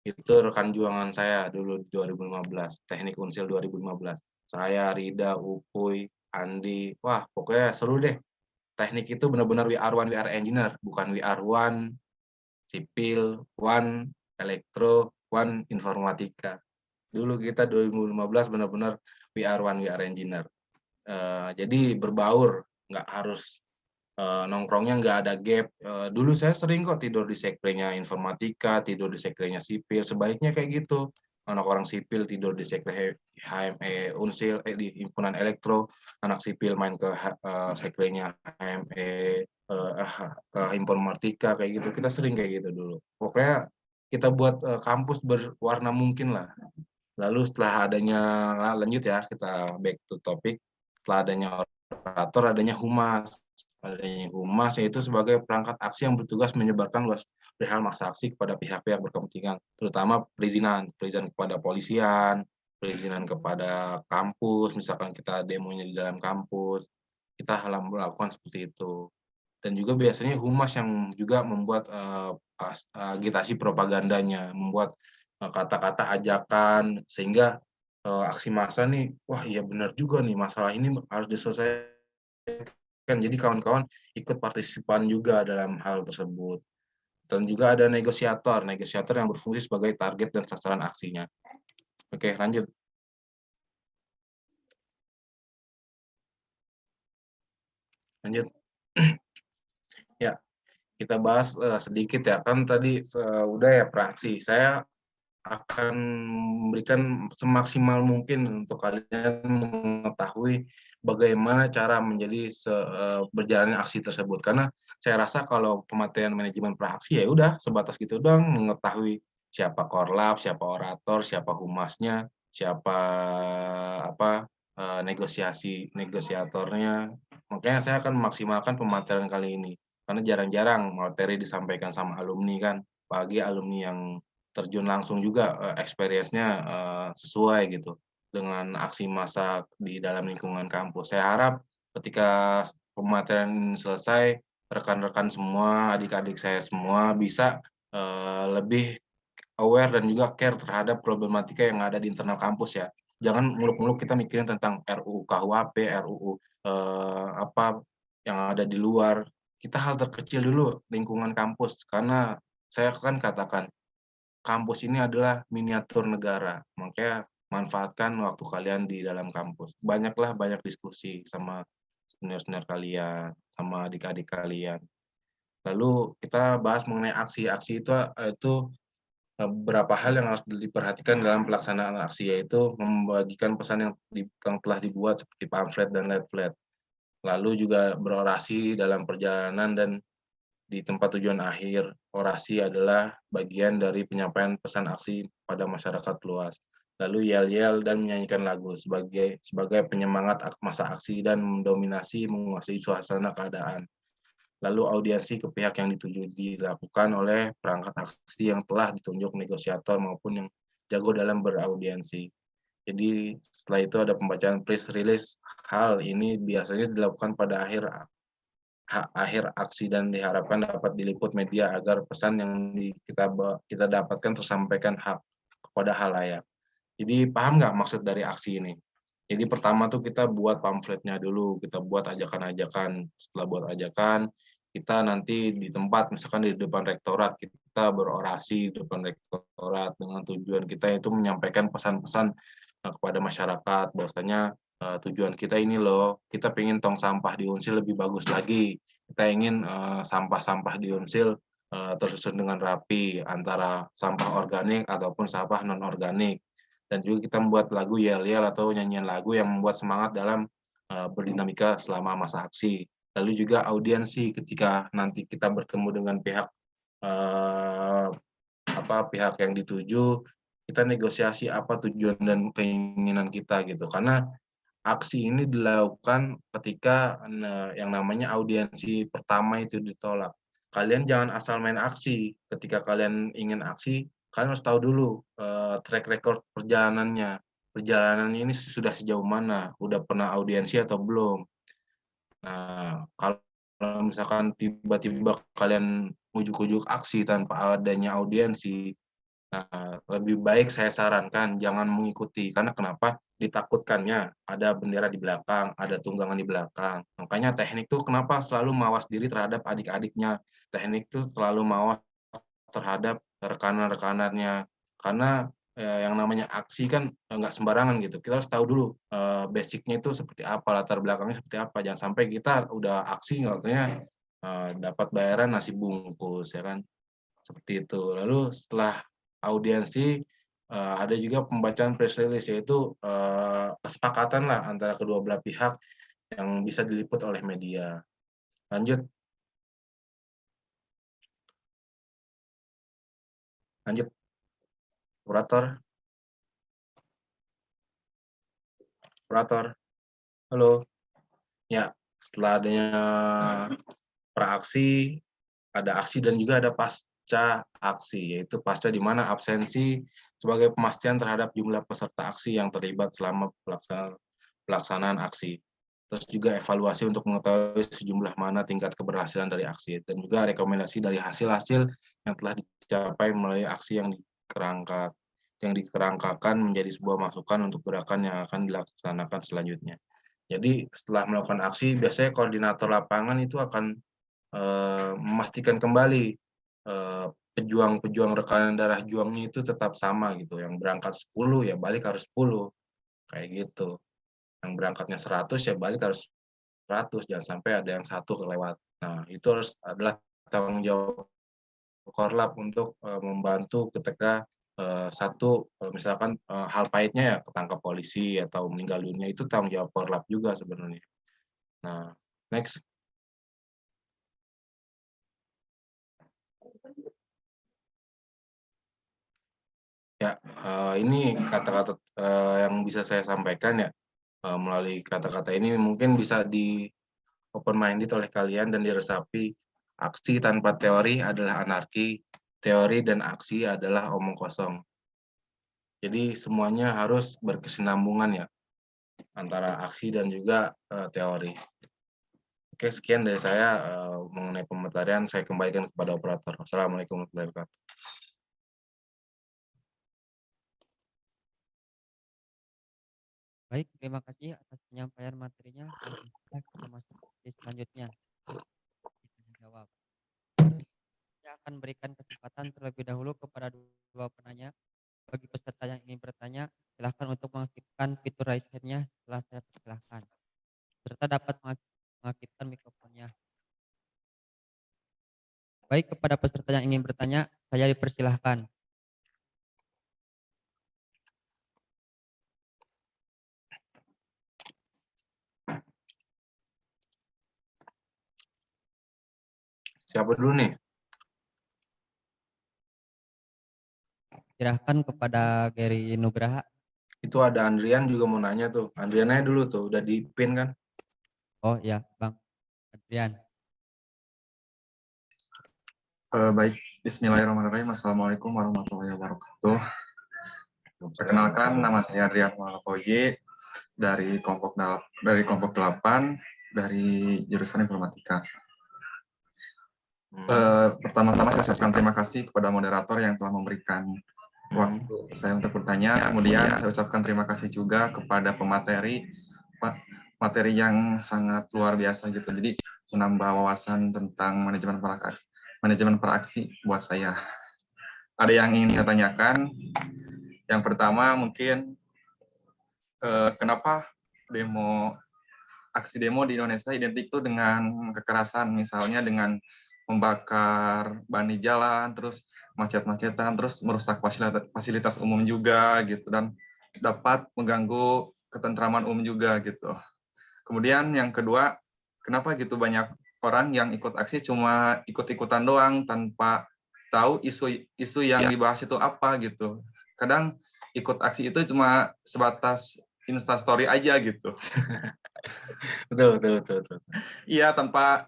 Itu rekan juangan saya dulu 2015, Teknik Unsil 2015. Saya, Rida, Upuy, Andi, wah pokoknya seru deh. Teknik itu benar-benar we are engineer, bukan we are one sipil, one elektro, one informatika. Dulu kita 2015 benar-benar we are engineer. Jadi berbaur, nggak harus nongkrongnya nggak ada gap. Dulu saya sering kok tidur di sekretnya informatika, tidur di sekretnya sipil, sebaiknya kayak gitu. anak orang sipil tidur di sekre HME Unsil, di himpunan elektro, anak sipil main ke sekrenya HME, ke Informatika kayak gitu. Kita sering kayak gitu dulu. Pokoknya kita buat kampus berwarna mungkin lah. Lalu setelah adanya lanjut ya, kita back to topic. Setelah adanya orator, adanya humas. Adanya humas yaitu sebagai perangkat aksi yang bertugas menyebarkan luas perihal masa aksi kepada pihak-pihak berkepentingan, terutama perizinan kepada polisian, perizinan kepada kampus, misalkan kita demonya di dalam kampus, kita melakukan seperti itu. Dan juga biasanya humas yang juga membuat agitasi propagandanya, membuat kata-kata ajakan sehingga aksi massa nih, wah iya benar juga nih masalah ini harus diselesaikan. Jadi kawan-kawan ikut partisipan juga dalam hal tersebut. Dan juga ada negosiator yang berfungsi sebagai target dan sasaran aksinya. Oke, lanjut. Lanjut. Ya, kita bahas sedikit ya. Kan tadi udah ya praksi. Saya akan memberikan semaksimal mungkin untuk kalian mengetahui bagaimana cara menjadi berjalannya aksi tersebut. Karena saya rasa kalau pemateri manajemen praksi ya udah sebatas gitu doang, mengetahui siapa korlap, siapa orator, siapa humasnya, siapa negosiatornya. Makanya saya akan memaksimalkan pematerian kali ini. Karena jarang-jarang materi disampaikan sama alumni kan, apalagi alumni yang terjun langsung juga experience-nya sesuai gitu dengan aksi massa di dalam lingkungan kampus. Saya harap ketika pematerian ini selesai, rekan-rekan semua, adik-adik saya semua bisa lebih aware dan juga care terhadap problematika yang ada di internal kampus ya. Jangan muluk-muluk kita mikirin tentang RUU KUHP, RUU apa yang ada di luar. Kita hal terkecil dulu lingkungan kampus, karena saya kan katakan kampus ini adalah miniatur negara, makanya manfaatkan waktu kalian di dalam kampus. Banyak diskusi sama senior-senior kalian, sama adik-adik kalian. Lalu kita bahas mengenai aksi. Aksi itu beberapa hal yang harus diperhatikan dalam pelaksanaan aksi, yaitu membagikan pesan yang telah dibuat seperti pamflet dan leaflet. Lalu juga berorasi dalam perjalanan dan di tempat tujuan akhir. Orasi adalah bagian dari penyampaian pesan aksi pada masyarakat luas. Lalu yel-yel dan menyanyikan lagu sebagai penyemangat masa aksi dan mendominasi menguasai suasana keadaan. Lalu audiensi ke pihak yang dituju dilakukan oleh perangkat aksi yang telah ditunjuk negosiator maupun yang jago dalam beraudiensi. Jadi setelah itu ada pembacaan press release. Hal ini biasanya dilakukan pada akhir aksi dan diharapkan dapat diliput media agar pesan yang kita dapatkan tersampaikan kepada halayak. Jadi paham nggak maksud dari aksi ini? Jadi pertama tuh kita buat pamfletnya dulu, kita buat ajakan-ajakan. Setelah buat ajakan, kita nanti di tempat, misalkan di depan rektorat, kita berorasi di depan rektorat dengan tujuan kita itu menyampaikan pesan-pesan kepada masyarakat, bahwasanya tujuan kita ini loh, kita pengen tong sampah di Unsil lebih bagus lagi. Kita ingin sampah-sampah di Unsil tersusun dengan rapi antara sampah organik ataupun sampah non-organik. Dan juga kita membuat lagu yel-yel atau nyanyian lagu yang membuat semangat dalam berdinamika selama masa aksi. Lalu juga audiensi ketika nanti kita bertemu dengan pihak pihak yang dituju, kita negosiasi apa tujuan dan keinginan kita gitu. Karena aksi ini dilakukan ketika yang namanya audiensi pertama itu ditolak. Kalian jangan asal main aksi. Ketika kalian ingin aksi, kalian harus tahu dulu track record perjalanannya. Perjalanannya ini sudah sejauh mana? Udah pernah audiensi atau belum? Nah, kalau misalkan tiba-tiba kalian ujuk-ujuk aksi tanpa adanya audiensi, nah, lebih baik saya sarankan jangan mengikuti. Karena kenapa? Ditakutkannya ada bendera di belakang, ada tunggangan di belakang. Makanya teknik tuh kenapa selalu mawas diri terhadap adik-adiknya. Teknik tuh selalu mawas terhadap rekanan-rekanannya. Karena yang namanya aksi kan nggak sembarangan gitu. Kita harus tahu dulu basicnya itu seperti apa, latar belakangnya seperti apa. Jangan sampai kita udah aksi katanya dapat bayaran nasi bungkus ya kan. Seperti itu. Lalu setelah audiensi ada juga pembacaan press release, yaitu kesepakatan lah antara kedua belah pihak yang bisa diliput oleh media. Lanjut. Lanjut, operator. Operator. Halo. Ya, setelah adanya praaksi, ada aksi dan juga ada pasca aksi, yaitu pasca di mana absensi sebagai pemastian terhadap jumlah peserta aksi yang terlibat selama pelaksanaan aksi. Terus juga evaluasi untuk mengetahui sejumlah mana tingkat keberhasilan dari aksi, dan juga rekomendasi dari hasil-hasil yang telah dicapai melalui aksi yang dikerangkakan menjadi sebuah masukan untuk gerakan yang akan dilaksanakan selanjutnya. Jadi setelah melakukan aksi, biasanya koordinator lapangan itu akan memastikan kembali pejuang-pejuang rekanan darah juangnya itu tetap sama gitu. Yang berangkat 10 ya balik harus 10, kayak gitu. Yang berangkatnya 100 ya balik harus 100, jangan sampai ada yang satu kelewat. Nah, itu adalah tanggung jawab Korlap untuk membantu ketika satu misalkan hal pahitnya ya ketangkap polisi atau meninggal dunia, itu tanggung jawab Korlap juga sebenarnya. Nah, next. Ya, ini kata-kata yang bisa saya sampaikan ya, melalui kata-kata ini mungkin bisa di open minded oleh kalian dan diresapi. Aksi tanpa teori adalah anarki, teori dan aksi adalah omong kosong. Jadi semuanya harus berkesinambungan ya, antara aksi dan juga teori. Oke, sekian dari saya mengenai pematerian, saya kembalikan kepada operator. Wassalamualaikum warahmatullahi wabarakatuh. Baik, terima kasih atas penyampaian materinya. Langsung saja kita masuk ke selanjutnya. Kita menjawab. Saya akan berikan kesempatan terlebih dahulu kepada dua penanya. Bagi peserta yang ingin bertanya, silakan untuk mengaktifkan fitur raise hand-nya setelah saya persilahkan. Peserta dapat mengaktifkan mikrofonnya. Baik, kepada peserta yang ingin bertanya, saya dipersilahkan. Siapa dulu nih? Silahkan kepada Gary Nugraha. Itu ada Andrian juga mau nanya tuh. Andrian aja dulu tuh, udah di pin kan? Oh ya, Bang Adrian. Baik, Bismillahirrahmanirrahim. Assalamualaikum warahmatullahi wabarakatuh. Perkenalkan, nama saya Adrian Malapoji dari kelompok 8 dari jurusan informatika. Pertama-tama saya ucapkan terima kasih kepada moderator yang telah memberikan waktu saya untuk bertanya. Kemudian saya ucapkan terima kasih juga kepada pemateri, materi yang sangat luar biasa gitu. Jadi menambah wawasan tentang manajemen peraksi buat saya. Ada yang ingin saya tanyakan. Yang pertama mungkin kenapa aksi demo di Indonesia identik tuh dengan kekerasan, misalnya dengan membakar ban di jalan, terus macet-macetan, terus merusak fasilitas umum juga gitu, dan dapat mengganggu ketentraman umum juga gitu. Kemudian yang kedua, kenapa gitu banyak orang yang ikut aksi cuma ikut-ikutan doang tanpa tahu isu yang dibahas itu apa gitu. Kadang ikut aksi itu cuma sebatas Instastory aja gitu. Betul. Iya, tanpa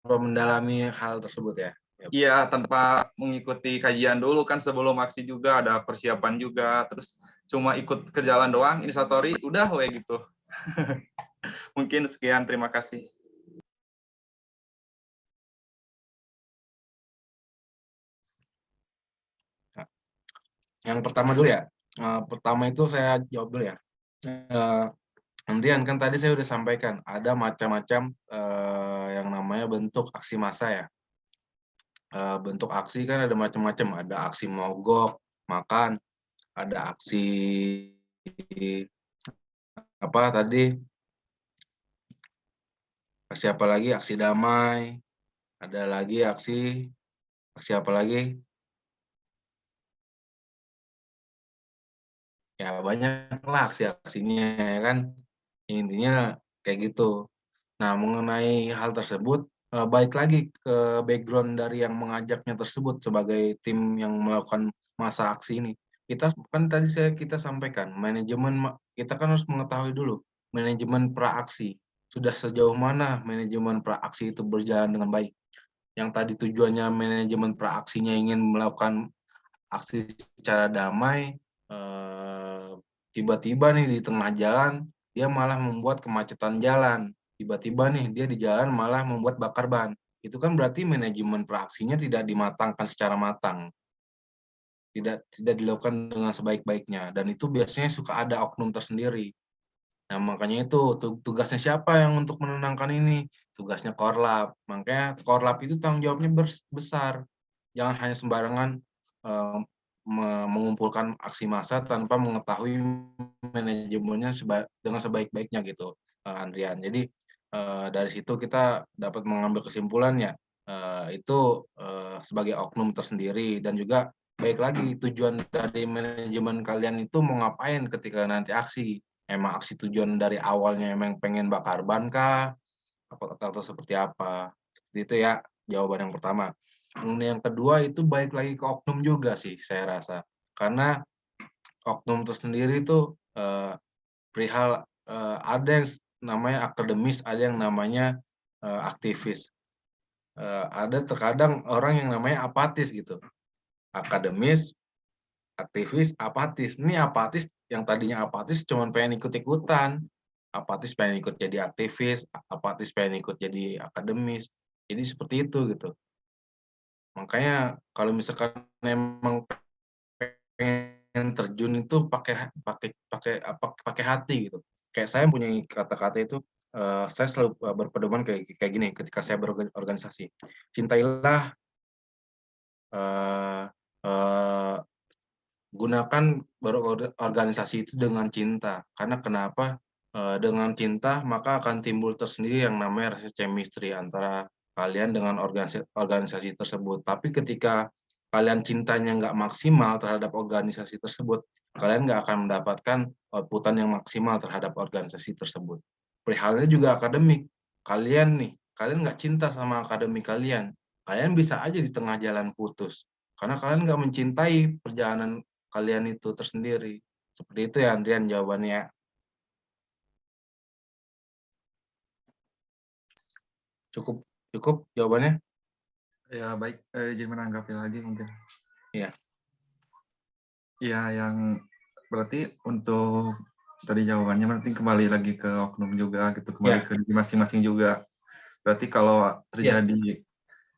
mendalami hal tersebut ya. Iya, tanpa mengikuti kajian dulu kan sebelum aksi juga ada persiapan juga, terus cuma ikut ke jalan doang, Instastory udah we gitu. Mungkin sekian, terima kasih. Yang pertama dulu ya. Pertama itu saya jawab dulu ya. Andrian, kan tadi saya udah sampaikan ada macam-macam yang namanya bentuk aksi massa ya. Bentuk aksi kan ada macam-macam, ada aksi mogok makan, ada aksi aksi apa lagi, aksi damai, ada lagi aksi Aksi apa lagi? Ya banyaklah aksi-aksinya ya kan. Intinya kayak gitu. Nah, mengenai hal tersebut, balik lagi ke background dari yang mengajaknya tersebut sebagai tim yang melakukan masa aksi ini. Kita kan tadi kita sampaikan, kita kan harus mengetahui dulu manajemen praaksi. Sudah sejauh mana manajemen praaksi itu berjalan dengan baik. Yang tadi tujuannya manajemen praaksinya ingin melakukan aksi secara damai, tiba-tiba nih di tengah jalan, dia malah membuat kemacetan jalan. Tiba-tiba nih dia di jalan malah membuat bakar ban. Itu kan berarti manajemen praaksinya tidak dimatangkan secara matang. Tidak dilakukan dengan sebaik-baiknya. Dan itu biasanya suka ada oknum tersendiri. Nah, makanya itu tugasnya siapa yang untuk menenangkan ini? Tugasnya Korlap. Makanya Korlap itu tanggung jawabnya besar. Jangan hanya sembarangan mengumpulkan aksi massa tanpa mengetahui manajemennya dengan sebaik-baiknya gitu, Andrian. Jadi dari situ kita dapat mengambil kesimpulan ya, itu sebagai oknum tersendiri, dan juga baik lagi tujuan dari manajemen kalian itu mau ngapain ketika nanti aksi. Emang aksi tujuan dari awalnya emang pengen bakar ban kah? Atau seperti apa? Seperti itu ya jawaban yang pertama. Kemudian yang kedua itu balik lagi ke oknum juga sih saya rasa. Karena oknum tersendiri itu perihal ada yang namanya akademis, ada yang namanya aktivis. Ada terkadang orang yang namanya apatis gitu. Akademis, aktivis, apatis. Ini apatis yang tadinya apatis cuma pengen ikut-ikutan. Apatis pengen ikut jadi aktivis, apatis pengen ikut jadi akademis. Jadi seperti itu gitu. Makanya kalau misalkan memang pengen terjun itu pakai hati gitu. Kayak saya punya kata-kata itu, saya selalu berpedoman kayak gini ketika saya berorganisasi. Cintailah, eh, eh, gunakan berorganisasi itu dengan cinta. Karena kenapa? Dengan cinta maka akan timbul tersendiri yang namanya rasa chemistry antara kalian dengan organisasi tersebut. Tapi ketika kalian cintanya nggak maksimal terhadap organisasi tersebut, kalian nggak akan mendapatkan outputan yang maksimal terhadap organisasi tersebut. Perihalnya juga akademik. Kalian nggak cinta sama akademik kalian. Kalian bisa aja di tengah jalan putus. Karena kalian nggak mencintai perjalanan kalian itu tersendiri. Seperti itu ya Andrian jawabannya. Cukup cukup jawabannya? Ya baik, izin menanggapi lagi mungkin. Iya. Iya, yang berarti untuk tadi jawabannya berarti kembali lagi ke oknum juga gitu, kembali Ya. ke diri masing-masing juga. Berarti kalau terjadi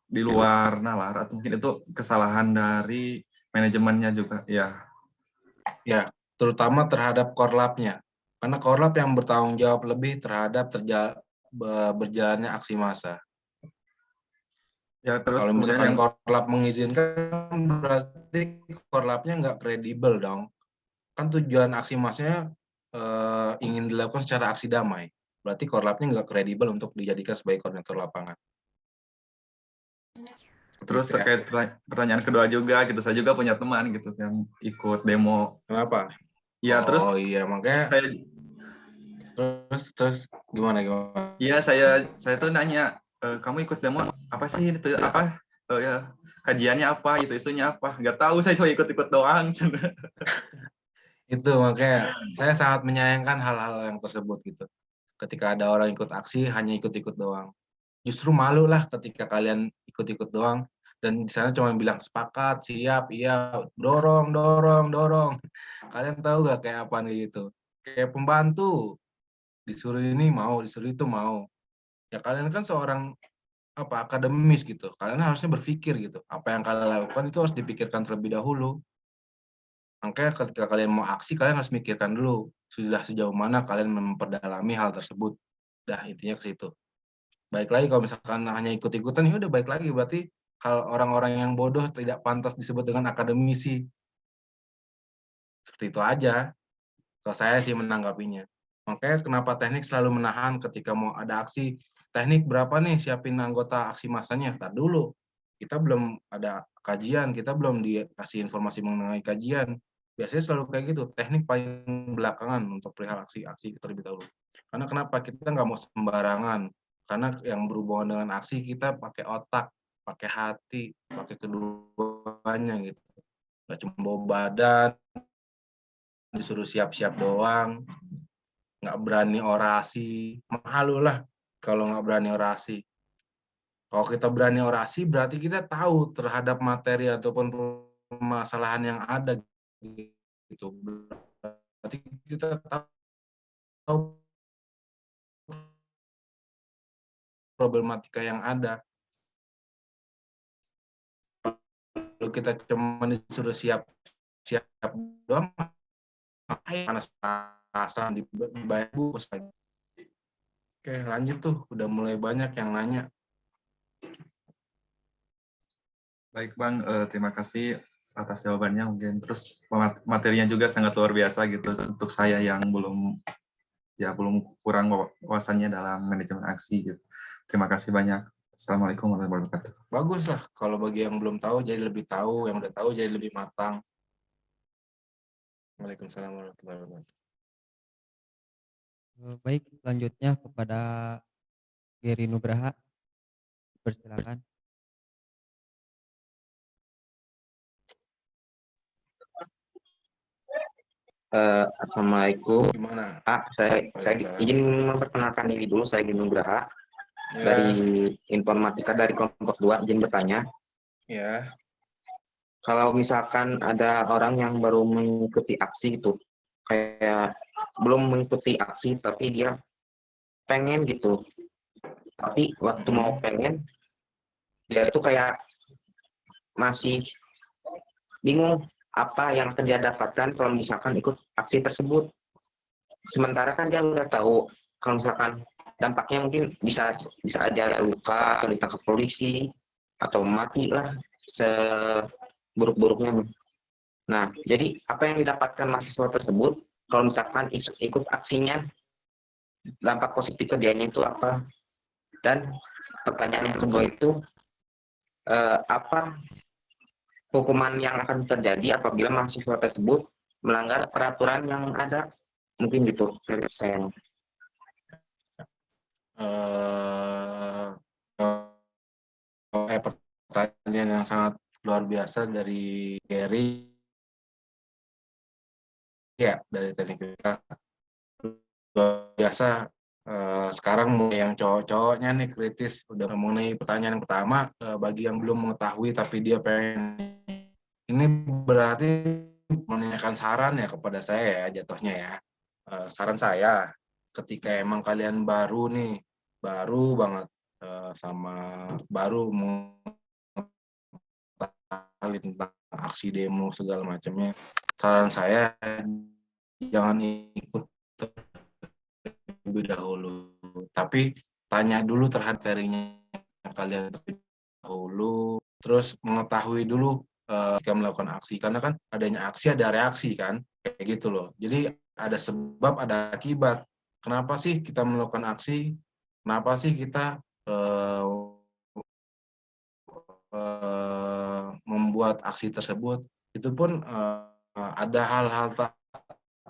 di luar nalar atau mungkin itu kesalahan dari manajemennya juga, ya. Ya, terutama terhadap korlapnya. Karena korlap yang bertanggung jawab lebih terhadap berjalannya aksi massa. Ya terus Kalau kemudian misalkan yang korlap mengizinkan, berarti korlapnya nggak kredibel dong. Kan tujuan aksi massanya ingin dilakukan secara aksi damai. Berarti korlapnya nggak kredibel untuk dijadikan sebagai koordinator lapangan. terus Gitu ya. terkait pertanyaan kedua juga gitu, saya juga punya teman gitu yang ikut demo. Kenapa? Iya, terus Oh iya, makanya saya terus gimana? iya saya tuh nanya, kamu ikut demo apa sih itu apa? Ya kajiannya apa, itu isunya apa? Nggak tahu, saya cuma ikut-ikut doang. Itu makanya saya sangat menyayangkan hal-hal yang tersebut gitu. Ketika ada orang ikut aksi hanya ikut-ikut doang. Justru malu lah ketika kalian ikut-ikut doang dan di sana cuma bilang sepakat, siap, iya, dorong, dorong, dorong. Kalian tahu gak kayak apa gitu? Kayak pembantu, disuruh ini mau, disuruh itu mau. Ya kalian kan seorang akademis gitu. Kalian harusnya berpikir gitu. Apa yang kalian lakukan itu harus dipikirkan terlebih dahulu. Makanya ketika kalian mau aksi, kalian harus mikirkan dulu sudah sejauh mana kalian memperdalami hal tersebut. Dah intinya ke situ. Baik lagi kalau misalkan hanya ikut-ikutan, ya udah baik lagi. Berarti hal orang-orang yang bodoh tidak pantas disebut dengan akademisi. Seperti itu aja. Kalau saya sih menanggapinya. Makanya kenapa teknik selalu menahan ketika mau ada aksi. Teknik berapa nih siapin anggota aksi massanya? Ntar dulu. kita belum ada kajian, kita belum dikasih informasi mengenai kajian. Biasanya selalu kayak gitu, teknik paling belakangan untuk perihal aksi-aksi terlebih dahulu. Karena kenapa? Kita nggak mau sembarangan, karena yang berhubungan dengan aksi kita pakai otak, pakai hati, pakai keduanya gitu. Nggak cuma bawa badan, disuruh siap-siap doang, nggak berani orasi, malu lah kalau nggak berani orasi. Kalau kita berani orasi, berarti kita tahu terhadap materi ataupun permasalahan yang ada gitu. Berarti kita tahu problematika yang ada. Kalau kita cuma disuruh siap-siap doang, panas-panasan dibayar bungkus lagi. Oke, lanjut tuh. Udah mulai banyak yang nanya. Baik Bang, terima kasih atas jawabannya mungkin. Terus materinya juga sangat luar biasa gitu untuk saya yang belum kurang wawasannya dalam manajemen aksi gitu. Terima kasih banyak. Assalamualaikum warahmatullahi wabarakatuh. Bagus lah kalau bagi yang belum tahu jadi lebih tahu, yang udah tahu jadi lebih matang. Waalaikumsalam warahmatullahi wabarakatuh. Baik, selanjutnya kepada Geri Nugraha, persilakan. Assalamualaikum. Gimana? Saya Waalaikumsalam. izin memperkenalkan diri dulu. Saya Gini Nugraha Ya, dari informatika dari kelompok 2. Izin bertanya, ya. kalau misalkan ada orang yang baru mengikuti aksi itu, kayak belum mengikuti aksi tapi dia pengen gitu, tapi waktu mau pengen dia itu kayak masih bingung apa yang akan dia dapatkan kalau misalkan ikut aksi tersebut. Sementara kan dia udah tahu kalau misalkan dampaknya mungkin bisa aja luka atau ditangkap polisi atau mati lah seburuk-buruknya. Nah, jadi apa yang didapatkan mahasiswa tersebut kalau misalkan ikut aksinya, dampak positif ke dianya itu apa? Dan pertanyaan yang kedua itu, apa hukuman yang akan terjadi apabila mahasiswa tersebut melanggar peraturan yang ada? Mungkin gitu dari saya. Pertanyaan yang sangat luar biasa dari Gary, ya, dari teknik kita. Luar biasa. Sekarang mulai yang cowok-cowoknya nih kritis udah mengenai pertanyaan yang pertama. Bagi yang belum mengetahui tapi dia pengen, ini berarti menanyakan saran ya kepada saya ya jatuhnya ya. Saran saya, ketika emang kalian baru banget sama baru mengetahui tentang aksi demo segala macamnya, saran saya jangan ikut terlebih dahulu, tapi tanya dulu terhadap materinya kalian terlebih dahulu, terus mengetahui dulu ketika melakukan aksi, karena kan adanya aksi ada reaksi kan, kayak gitu loh. Jadi ada sebab ada akibat. Kenapa sih kita melakukan aksi? Kenapa sih kita membuat aksi tersebut? Itu pun ada hal-hal tak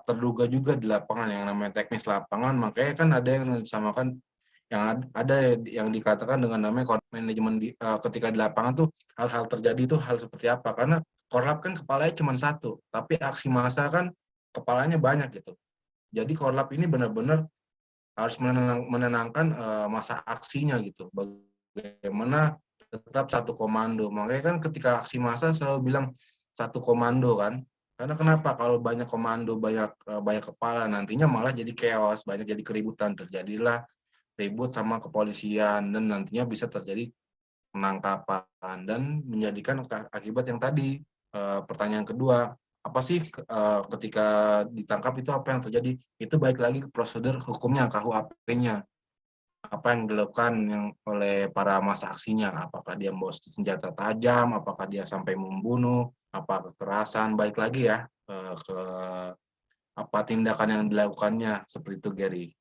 terduga juga di lapangan yang namanya teknis lapangan. Makanya kan ada yang disamakan, yang ada yang dikatakan dengan namanya manajemen ketika di lapangan tuh hal-hal terjadi itu hal seperti apa? Karena korlap kan kepalanya cuma satu, tapi aksi massa kan kepalanya banyak gitu. Jadi korlap ini benar-benar harus menenangkan masa aksinya gitu. Bagaimana tetap satu komando. Makanya kan ketika aksi massa selalu bilang satu komando kan. Karena kenapa? Kalau banyak komando, banyak kepala, nantinya malah jadi chaos, banyak jadi keributan, terjadilah ribut sama kepolisian, dan nantinya bisa terjadi penangkapan dan menjadikan akibat yang tadi. Pertanyaan kedua, apa sih ketika ditangkap itu apa yang terjadi? Itu baik lagi ke prosedur hukumnya, KUHP-nya. Apa yang dilakukan oleh para massa aksinya? Apakah dia membawa senjata tajam? Apakah dia sampai membunuh? Apa kekerasan? Baik lagi ya ke apa tindakan yang dilakukannya, seperti itu Gary.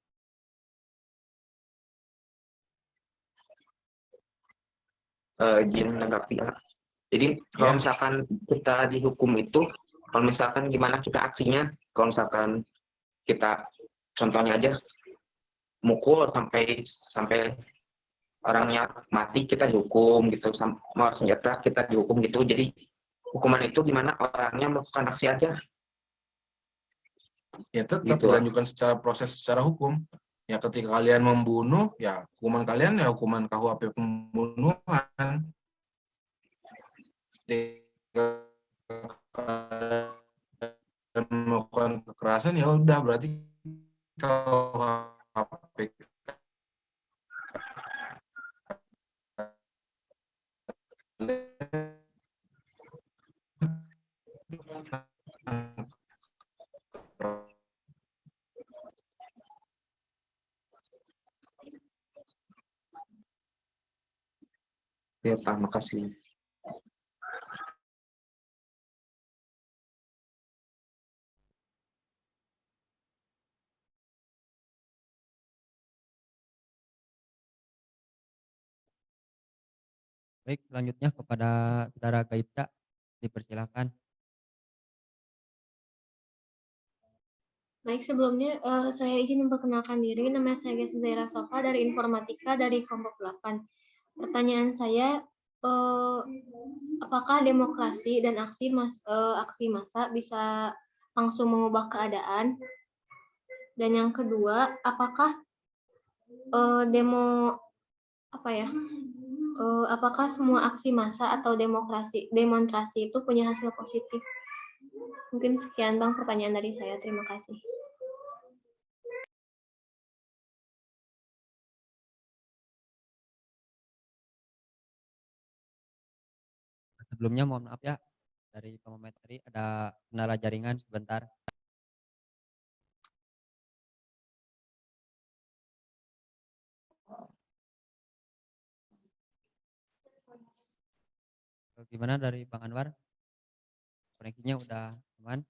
izin menanggapi ya. Jadi Ya. kalau misalkan kita dihukum itu, kalau misalkan gimana kita aksinya, kalau misalkan kita contohnya aja mukul sampai orangnya mati kita dihukum gitu, sama senjata kita dihukum gitu. Jadi hukuman itu gimana orangnya melakukan aksi aja Ya tetap gitu lah. dilanjutkan secara proses secara hukum. Ya ketika kalian membunuh, ya hukuman kalian ya hukuman KUHP pembunuhan. Ketika kalian melakukan kekerasan ya udah berarti KUHP Ya Pak, makasih. Baik, selanjutnya kepada Saudara Gaibta, dipersilakan. Baik, sebelumnya saya izin memperkenalkan diri. Nama saya Gesa Zaira Sofa dari Informatika dari kelompok 8. Pertanyaan saya, apakah demokrasi dan aksi massa bisa langsung mengubah keadaan? Dan yang kedua, apakah apakah semua aksi massa atau demonstrasi itu punya hasil positif? Mungkin sekian Bang pertanyaan dari saya. Terima kasih. Sebelumnya mohon maaf ya, dari pemateri ada kendala jaringan sebentar. Gimana dari Bang Anwar? Koneksinya udah aman?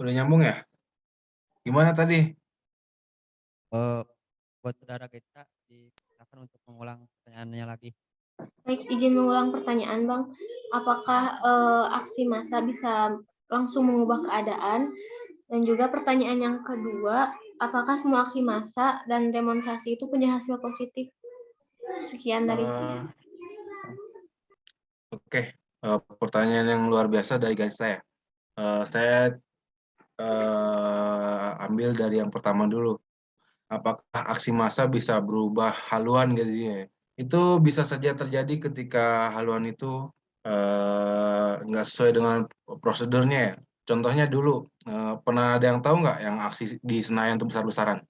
udah nyambung ya? Gimana tadi? Buat Saudara Gaibta, silakan untuk mengulang pertanyaannya lagi. Baik, izin mengulang pertanyaan Bang. Apakah aksi massa bisa langsung mengubah keadaan? Dan juga pertanyaan yang kedua, apakah semua aksi massa dan demonstrasi itu punya hasil positif? Sekian dari saya. Oke, pertanyaan yang luar biasa dari guys saya. Saya ambil dari yang pertama dulu. Apakah aksi massa bisa berubah haluan gitu ya? Itu bisa saja terjadi ketika haluan itu nggak sesuai dengan prosedurnya ya. Contohnya dulu, pernah ada yang tahu nggak yang aksi di Senayan itu besar-besaran?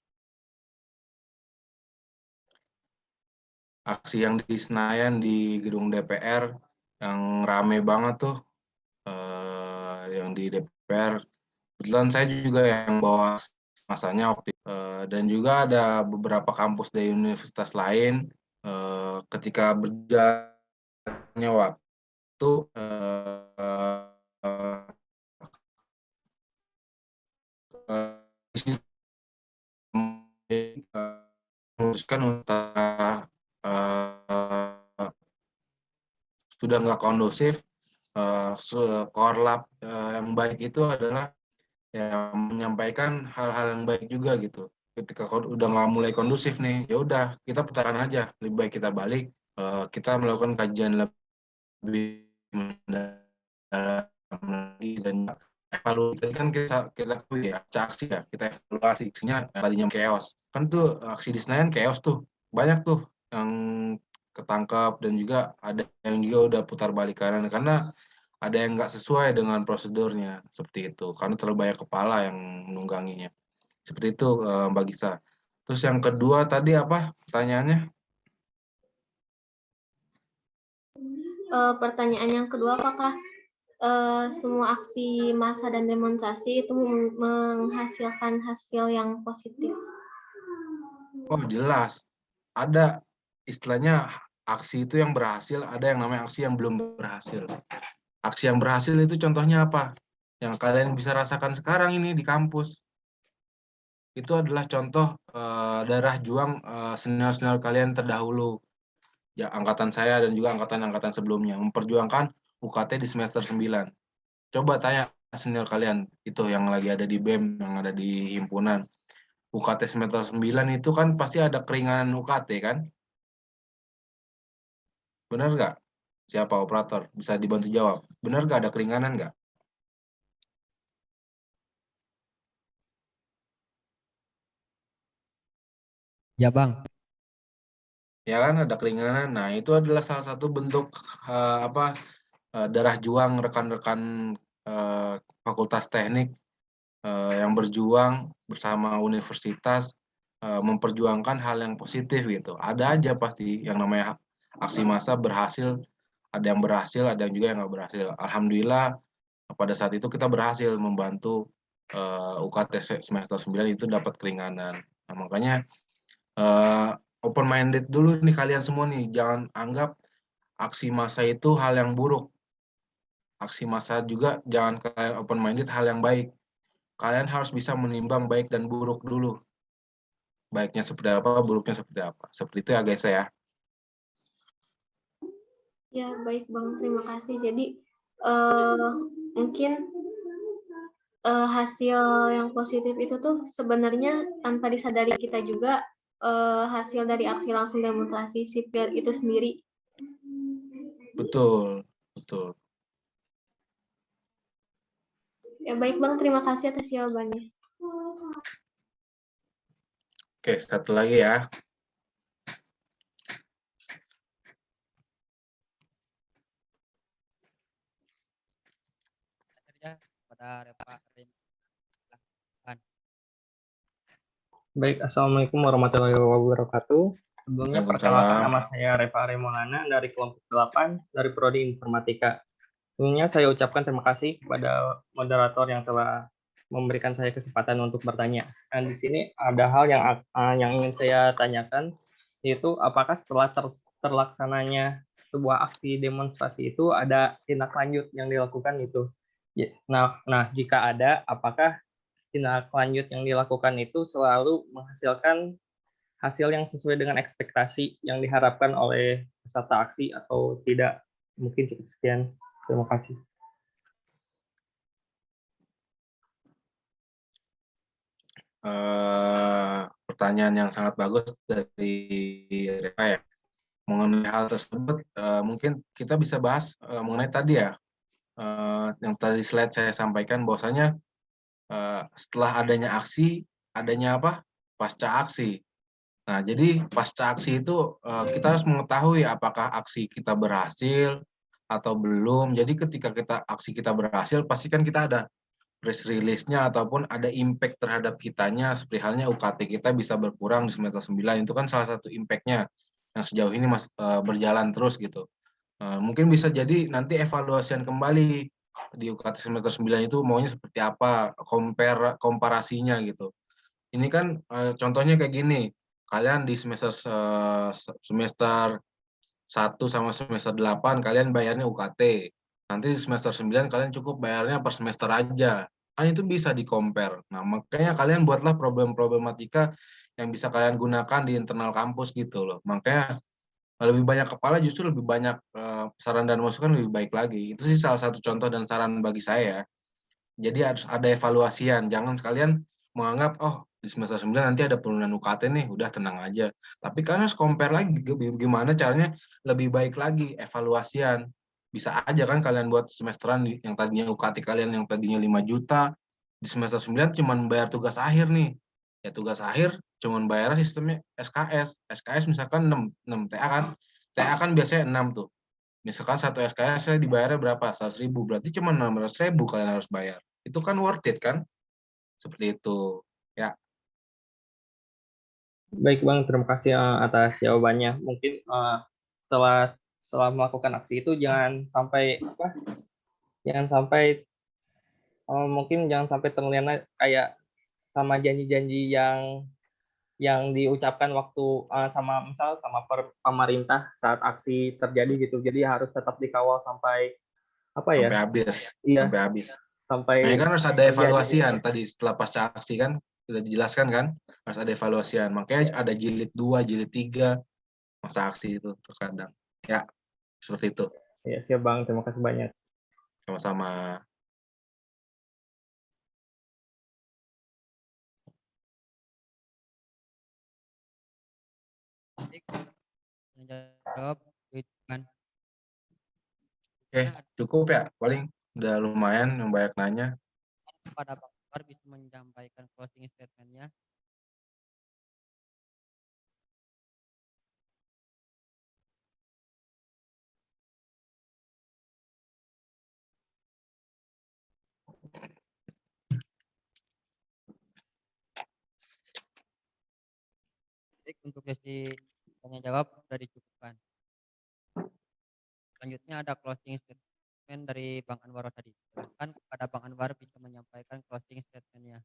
Aksi yang di Senayan di gedung DPR yang rame banget tuh, yang di DPR. Kebetulan saya juga yang bawa masanya waktu itu. Dan juga ada beberapa kampus dari universitas lain ketika berjalannya waktu memutuskan untuk sudah nggak kondusif. Korlap yang baik itu adalah ya menyampaikan hal-hal yang baik juga gitu. Ketika udah nggak mulai kondusif nih, ya udah kita putaran aja. Lebih baik kita balik, kita melakukan kajian lebih mendalam lagi dan evaluasi. Tadi kan kita ketahui ya, aksi ya, kita evaluasi aksinya tadinya chaos. Kan tuh aksi di Senayan chaos tuh, banyak tuh yang ketangkap dan juga ada yang juga udah putar balik kanan karena ada yang nggak sesuai dengan prosedurnya seperti itu karena terlalu banyak kepala yang menungganginya seperti itu Mbak Gisa. Terus yang kedua tadi apa pertanyaannya? Pertanyaan yang kedua, apakah semua aksi massa dan demonstrasi itu menghasilkan hasil yang positif? Oh jelas, ada istilahnya aksi itu yang berhasil, ada yang namanya aksi yang belum berhasil. Aksi yang berhasil itu contohnya apa? Yang kalian bisa rasakan sekarang ini di kampus. Itu adalah contoh darah juang senior-senior kalian terdahulu. Ya, angkatan saya dan juga angkatan-angkatan sebelumnya memperjuangkan UKT di semester 9. Coba tanya senior kalian itu yang lagi ada di BEM, yang ada di himpunan. UKT semester 9 itu kan pasti ada keringanan UKT kan? Benar nggak? Siapa operator? Bisa dibantu jawab. Benar nggak ada keringanan nggak? Ya Bang. Ya kan ada keringanan. Nah, itu adalah salah satu bentuk darah juang rekan-rekan Fakultas Teknik yang berjuang bersama universitas memperjuangkan hal yang positif gitu. Ada aja pasti yang namanya aksi massa berhasil, ada yang berhasil, ada yang juga yang nggak berhasil. Alhamdulillah pada saat itu kita berhasil membantu UKT semester 9 itu dapat keringanan. Nah, makanya open minded dulu nih kalian semua nih, jangan anggap aksi massa itu hal yang buruk. Aksi massa juga jangan kalian open minded hal yang baik. Kalian harus bisa menimbang baik dan buruk dulu. Baiknya seperti apa, buruknya seperti apa. Seperti itu ya guys ya. Ya, baik Bang, terima kasih. Jadi mungkin hasil yang positif itu tuh sebenarnya tanpa disadari kita juga hasil dari aksi langsung demonstrasi sipil itu sendiri. Betul, betul. Ya baik Bang, terima kasih atas jawabannya. Oke, satu lagi ya. Pada Repa Silahkan. Baik, Assalamualaikum warahmatullahi wabarakatuh. Sebelumnya perkenalkan Waalaikumsalam. nama saya Reva Aremolana dari kelompok 8 dari Prodi Informatika. Sebelumnya saya ucapkan terima kasih kepada moderator yang telah memberikan saya kesempatan untuk bertanya. Dan di sini ada hal yang ingin saya tanyakan, yaitu apakah setelah terlaksananya sebuah aksi demonstrasi itu ada tindak lanjut yang dilakukan itu? Nah, jika ada, apakah tindak lanjut yang dilakukan itu selalu menghasilkan hasil yang sesuai dengan ekspektasi yang diharapkan oleh peserta aksi atau tidak? Mungkin cukup sekian. Terima kasih. Pertanyaan yang sangat bagus dari Reva ya. Mengenai hal tersebut, mungkin kita bisa bahas mengenai tadi ya, yang tadi slide saya sampaikan bahwasanya setelah adanya aksi, adanya apa? Pasca aksi. Nah, jadi pasca aksi itu kita harus mengetahui apakah aksi kita berhasil atau belum. Jadi ketika aksi kita berhasil, pasti kan kita ada press release-nya ataupun ada impact terhadap kitanya, seperti halnya UKT kita bisa berkurang di semester 9, itu kan salah satu impact-nya yang sejauh ini berjalan terus gitu. Mungkin bisa jadi nanti evaluasian kembali di UKT semester 9 itu maunya seperti apa, komparasinya gitu. Ini kan contohnya kayak gini, kalian di semester 1 sama semester 8 kalian bayarnya UKT. Nanti di semester 9 kalian cukup bayarnya per semester aja. Kan itu bisa di-compare. Nah, makanya kalian buatlah problem-problematika yang bisa kalian gunakan di internal kampus gitu loh. Makanya lebih banyak kepala justru lebih banyak saran dan masukan lebih baik lagi. Itu sih salah satu contoh dan saran bagi saya. Jadi harus ada evaluasian. Jangan sekalian menganggap, oh di semester 9 nanti ada penurunan UKT nih, udah tenang aja. Tapi kan harus compare lagi gimana caranya lebih baik lagi, evaluasian. Bisa aja kan kalian buat semesteran yang tadinya UKT kalian yang tadinya 5 juta, di semester 9 cuma bayar tugas akhir nih. Ya tugas akhir cuma bayar sistemnya SKS. SKS misalkan 6 TA kan. TA kan biasanya 6 tuh. Misalkan satu SKS saya dibayarnya berapa? 100.000. Berarti cuma 600.000 kalian harus bayar. Itu kan worth it kan? Seperti itu. Ya. Baik Bang, terima kasih atas jawabannya. Mungkin setelah melakukan aksi itu jangan sampai mungkin jangan sampai terlena kayak sama janji-janji yang yang diucapkan waktu sama misal sama pemerintah saat aksi terjadi gitu. Jadi harus tetap dikawal sampai apa ya? Sampai habis, Iya, sampai habis. sampai Makanya kan harus ada terjadi. evaluasian tadi setelah pasca aksi kan sudah dijelaskan kan harus ada evaluasian. Makanya ada jilid 2, jilid 3 masa aksi itu terkadang. Ya, seperti itu. Ya, siap Bang. Terima kasih banyak. Sama-sama. Baik, yang jawab kan. Oke, cukup ya. Paling udah lumayan yang banyak nanya. Kepada Bang Anwar bisa menyampaikan closing statement-nya. Baik, untuk sesi tanya jawab sudah dicukupkan. Selanjutnya ada closing statement dari Bang Anwar tadi. Silahkan kepada Bang Anwar bisa menyampaikan closing statement-nya.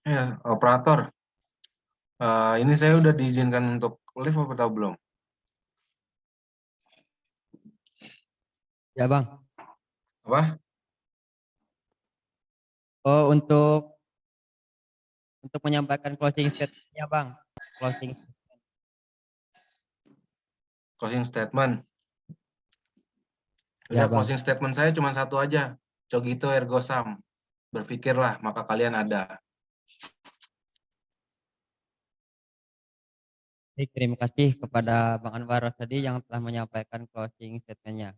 Ya, operator. Ini saya udah diizinkan untuk live atau belum? Ya Bang. Apa? Oh, untuk menyampaikan closing statement-nya Bang. Closing. Closing statement. Ya Udah, Bang. closing statement saya cuma satu aja. Cogito ergo sum. Berpikirlah, maka kalian ada. Baik, terima kasih kepada Bang Anwar tadi yang telah menyampaikan closing statement-nya.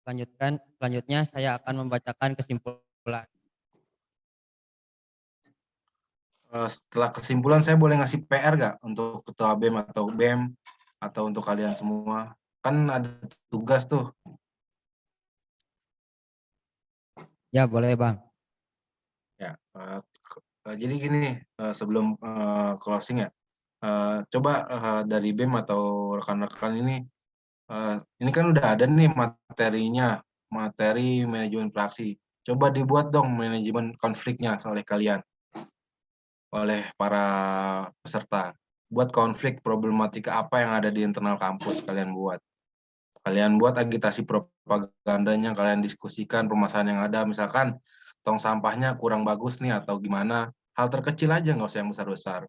Selanjutnya saya akan membacakan kesimpulan. Setelah kesimpulan, saya boleh ngasih PR nggak untuk ketua BEM atau BEM atau untuk kalian semua? Kan ada tugas tuh. Ya, boleh Bang. Ya, jadi gini, sebelum closing ya, coba dari BEM atau rekan-rekan ini kan udah ada nih materinya, materi manajemen praksi. Coba dibuat dong manajemen konfliknya oleh kalian, oleh para peserta. Buat konflik problematika apa yang ada di internal kampus kalian buat. Kalian buat agitasi propagandanya, kalian diskusikan permasalahan yang ada, misalkan tong sampahnya kurang bagus nih atau gimana. Hal terkecil aja, nggak usah yang besar-besar.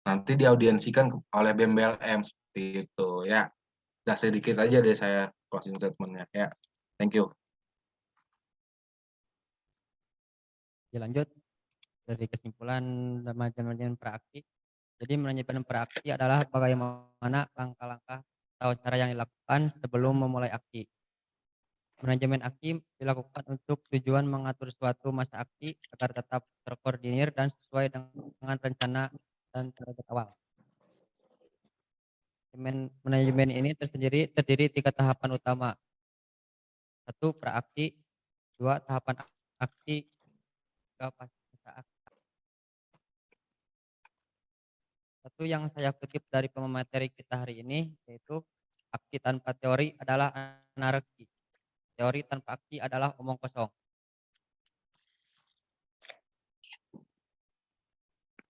Nanti diaudiensikan oleh BEM BLM seperti itu ya. Udah sedikit aja deh saya closing statement-nya ya. Thank you. Dilanjut dari kesimpulan manajemen praksi. Jadi manajemen praksi adalah bagaimana langkah-langkah atau cara yang dilakukan sebelum memulai aksi. Manajemen aksi dilakukan untuk tujuan mengatur suatu masa aksi agar tetap terkoordinir dan sesuai dengan rencana dan target awal. Manajemen ini terdiri 3 tahapan utama. 1. Praaksi, 2. Tahapan aksi, 3. pasca aksi. Satu yang saya kutip dari pemateri kita hari ini yaitu aksi tanpa teori adalah anarki. Teori tanpa aksi adalah omong kosong.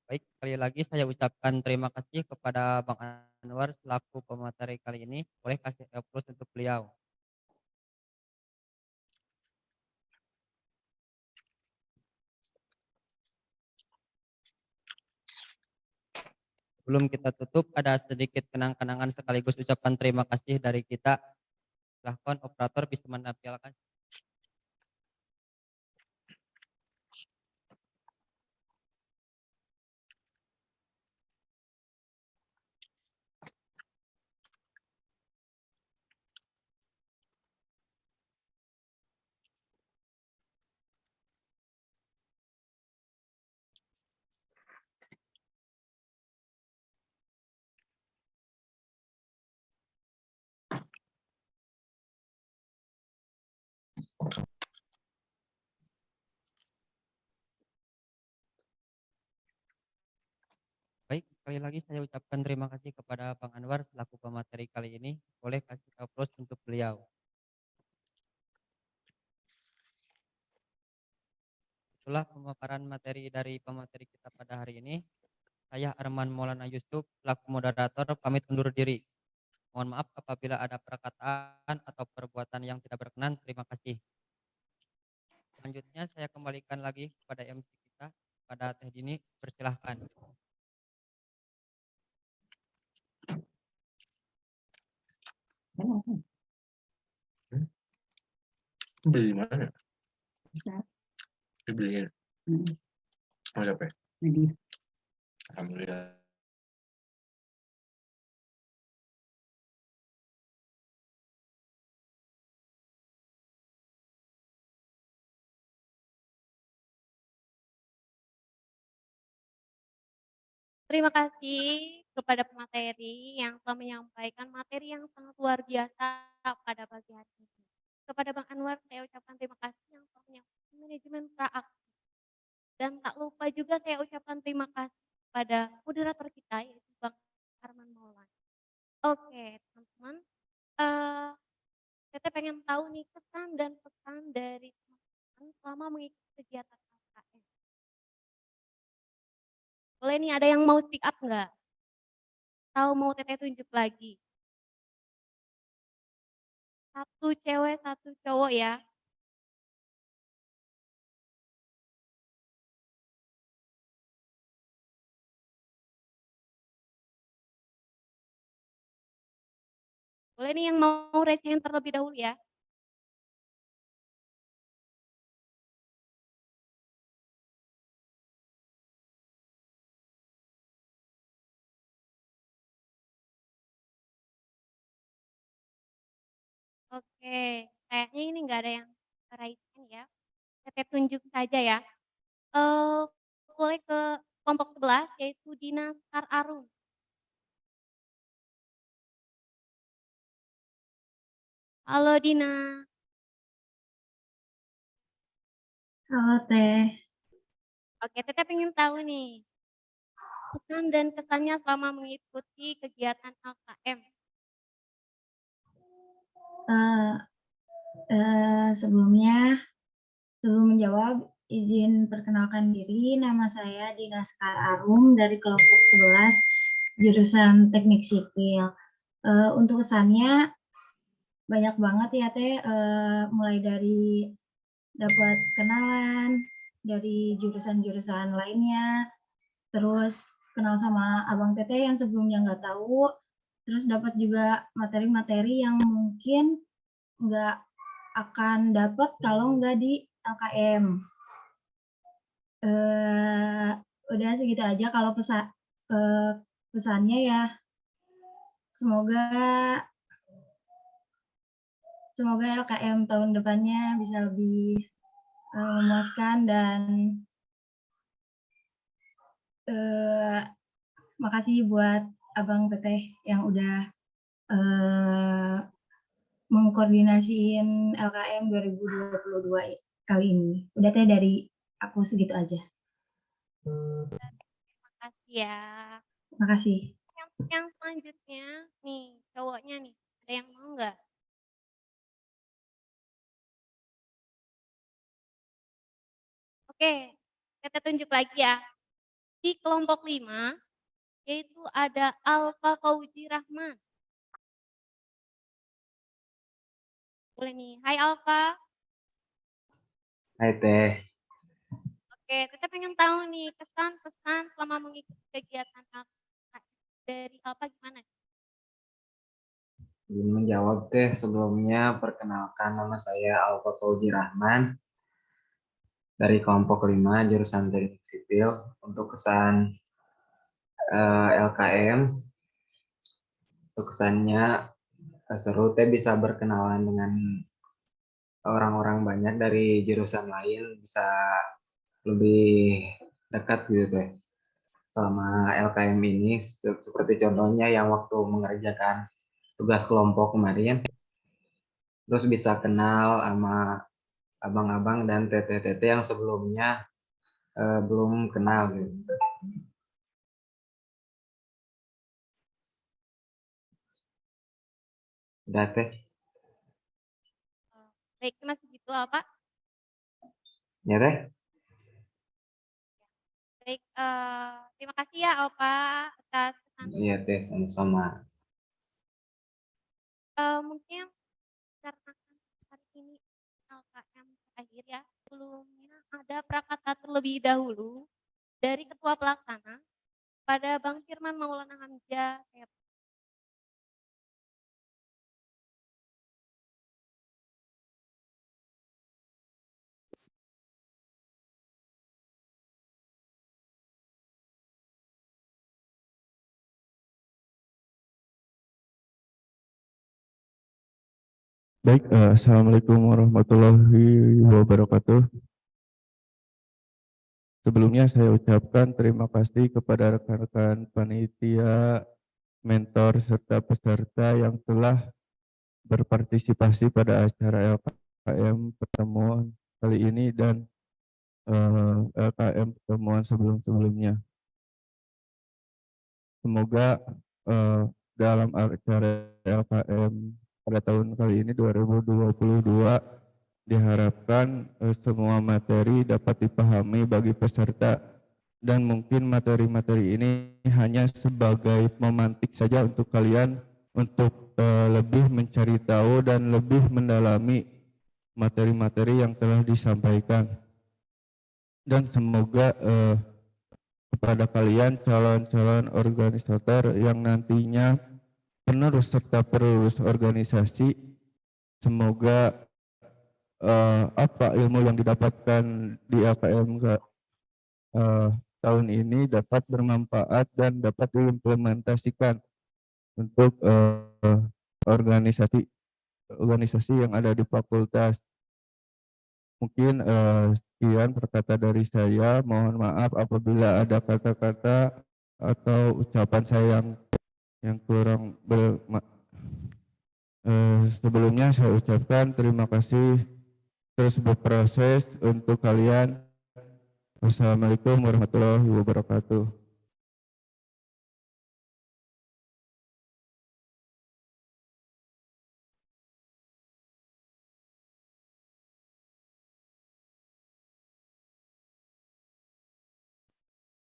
Baik, sekali lagi saya ucapkan terima kasih kepada Bang Anwar selaku pemateri kali ini. Boleh kasih applause untuk beliau. Sebelum kita tutup, ada sedikit kenang-kenangan sekaligus ucapan terima kasih dari kita. Silahkan operator bisa menampilkan. Sekali lagi saya ucapkan terima kasih kepada Bang Anwar selaku pemateri kali ini. Boleh kasih aplaus untuk beliau. Setelah pemaparan materi dari pemateri kita pada hari ini, saya Arman Maulana Yusuf selaku moderator pamit undur diri. Mohon maaf apabila ada perkataan atau perbuatan yang tidak berkenan. Terima kasih. Selanjutnya saya kembalikan lagi kepada MC kita, pada Teh Dini, persilahkan. Beli mana? Bisa. Dibeliin. Sama siapa ya? Nadia. Alhamdulillah. Terima kasih kepada pemateri yang telah menyampaikan materi yang sangat luar biasa pada pagi hari ini. Kepada Bang Anwar, saya ucapkan terima kasih yang telah menyampaikan manajemen praaktif. Dan tak lupa juga saya ucapkan terima kasih kepada moderator kita, yaitu Bang Arman Maulana. Oke, teman-teman. Saya pengen tahu nih kesan dan pesan dari teman-teman selama mengikuti kegiatan LKM. Boleh nih, ada yang mau speak up nggak? Atau mau Teteh tunjuk lagi? Satu cewek, satu cowok ya. Boleh nih yang mau raise hand terlebih dahulu ya. Oke, kayaknya ini nggak ada yang raise hand ya. Teteh tunjuk saja ya. Boleh ke kelompok 11 yaitu Dina Star Arum. Halo Dina. Halo Teh. Oke, Teteh pengen tahu nih. Pesan dan kesannya selama mengikuti kegiatan LKM. Sebelum menjawab, izin perkenalkan diri. Nama saya Dina Sekar Arum dari kelompok 11 jurusan Teknik Sipil. Untuk kesannya banyak banget ya Teh, mulai dari dapat kenalan dari jurusan-jurusan lainnya, terus kenal sama Abang Teteh yang sebelumnya nggak tahu, terus dapat juga materi-materi yang mungkin nggak akan dapat kalau nggak di LKM. Udah segitu aja kalau pesannya ya. Semoga LKM tahun depannya bisa lebih memuaskan dan makasih buat Abang Teteh yang udah mengkoordinasiin LKM 2022 kali ini. Udah Teh dari aku segitu aja. Terima kasih ya. Makasih. Yang selanjutnya nih, cowoknya nih. Ada yang mau nggak? Oke, kita tunjuk lagi ya. Di kelompok 5, yaitu ada Alfa Fauzi Rahman. Boleh nih, hai Alfa. Hai Teh, Oke, kita pengen tahu nih kesan-pesan selama mengikuti kegiatan LKM dari Alfa gimana? izin menjawab Teh. Sebelumnya perkenalkan, nama saya Alfa Fauzi Rahman dari kelompok 5 jurusan Teknik Sipil. Untuk kesan LKM, untuk kesannya seru Teh, bisa berkenalan dengan orang-orang banyak dari jurusan lain, bisa lebih dekat gitu Teh. Selama LKM ini, seperti contohnya yang waktu mengerjakan tugas kelompok kemarin, terus bisa kenal sama abang-abang dan teteh-teteh yang sebelumnya belum kenal gitu. Udah teh. Baik, masih gitu apa? Ya teh. Baik, terima kasih ya Opa atas Iya teh, sama-sama. mungkin karena hari ini LKM terakhir ya, sebelumnya ada prakata terlebih dahulu dari Ketua Pelaksana pada Bang Firman Maulana Hamzah. Baik, Assalamualaikum warahmatullahi wabarakatuh. Sebelumnya saya ucapkan terima kasih kepada rekan-rekan panitia, mentor, serta peserta yang telah berpartisipasi pada acara LKM pertemuan kali ini dan LKM pertemuan sebelum-sebelumnya. Semoga dalam acara LKM pada tahun kali ini 2022 diharapkan semua materi dapat dipahami bagi peserta dan mungkin materi-materi ini hanya sebagai pemantik saja untuk kalian untuk lebih mencari tahu dan lebih mendalami materi-materi yang telah disampaikan. Dan semoga kepada kalian calon-calon organisator yang nantinya penerus serta perurus organisasi, semoga apa ilmu yang didapatkan di LKM tahun ini dapat bermanfaat dan dapat diimplementasikan untuk organisasi yang ada di fakultas. Mungkin sekian perkata dari saya. Mohon maaf apabila ada kata-kata atau ucapan saya yang kurang sebelumnya saya ucapkan terima kasih, terus berproses untuk kalian. Wassalamualaikum warahmatullahi wabarakatuh.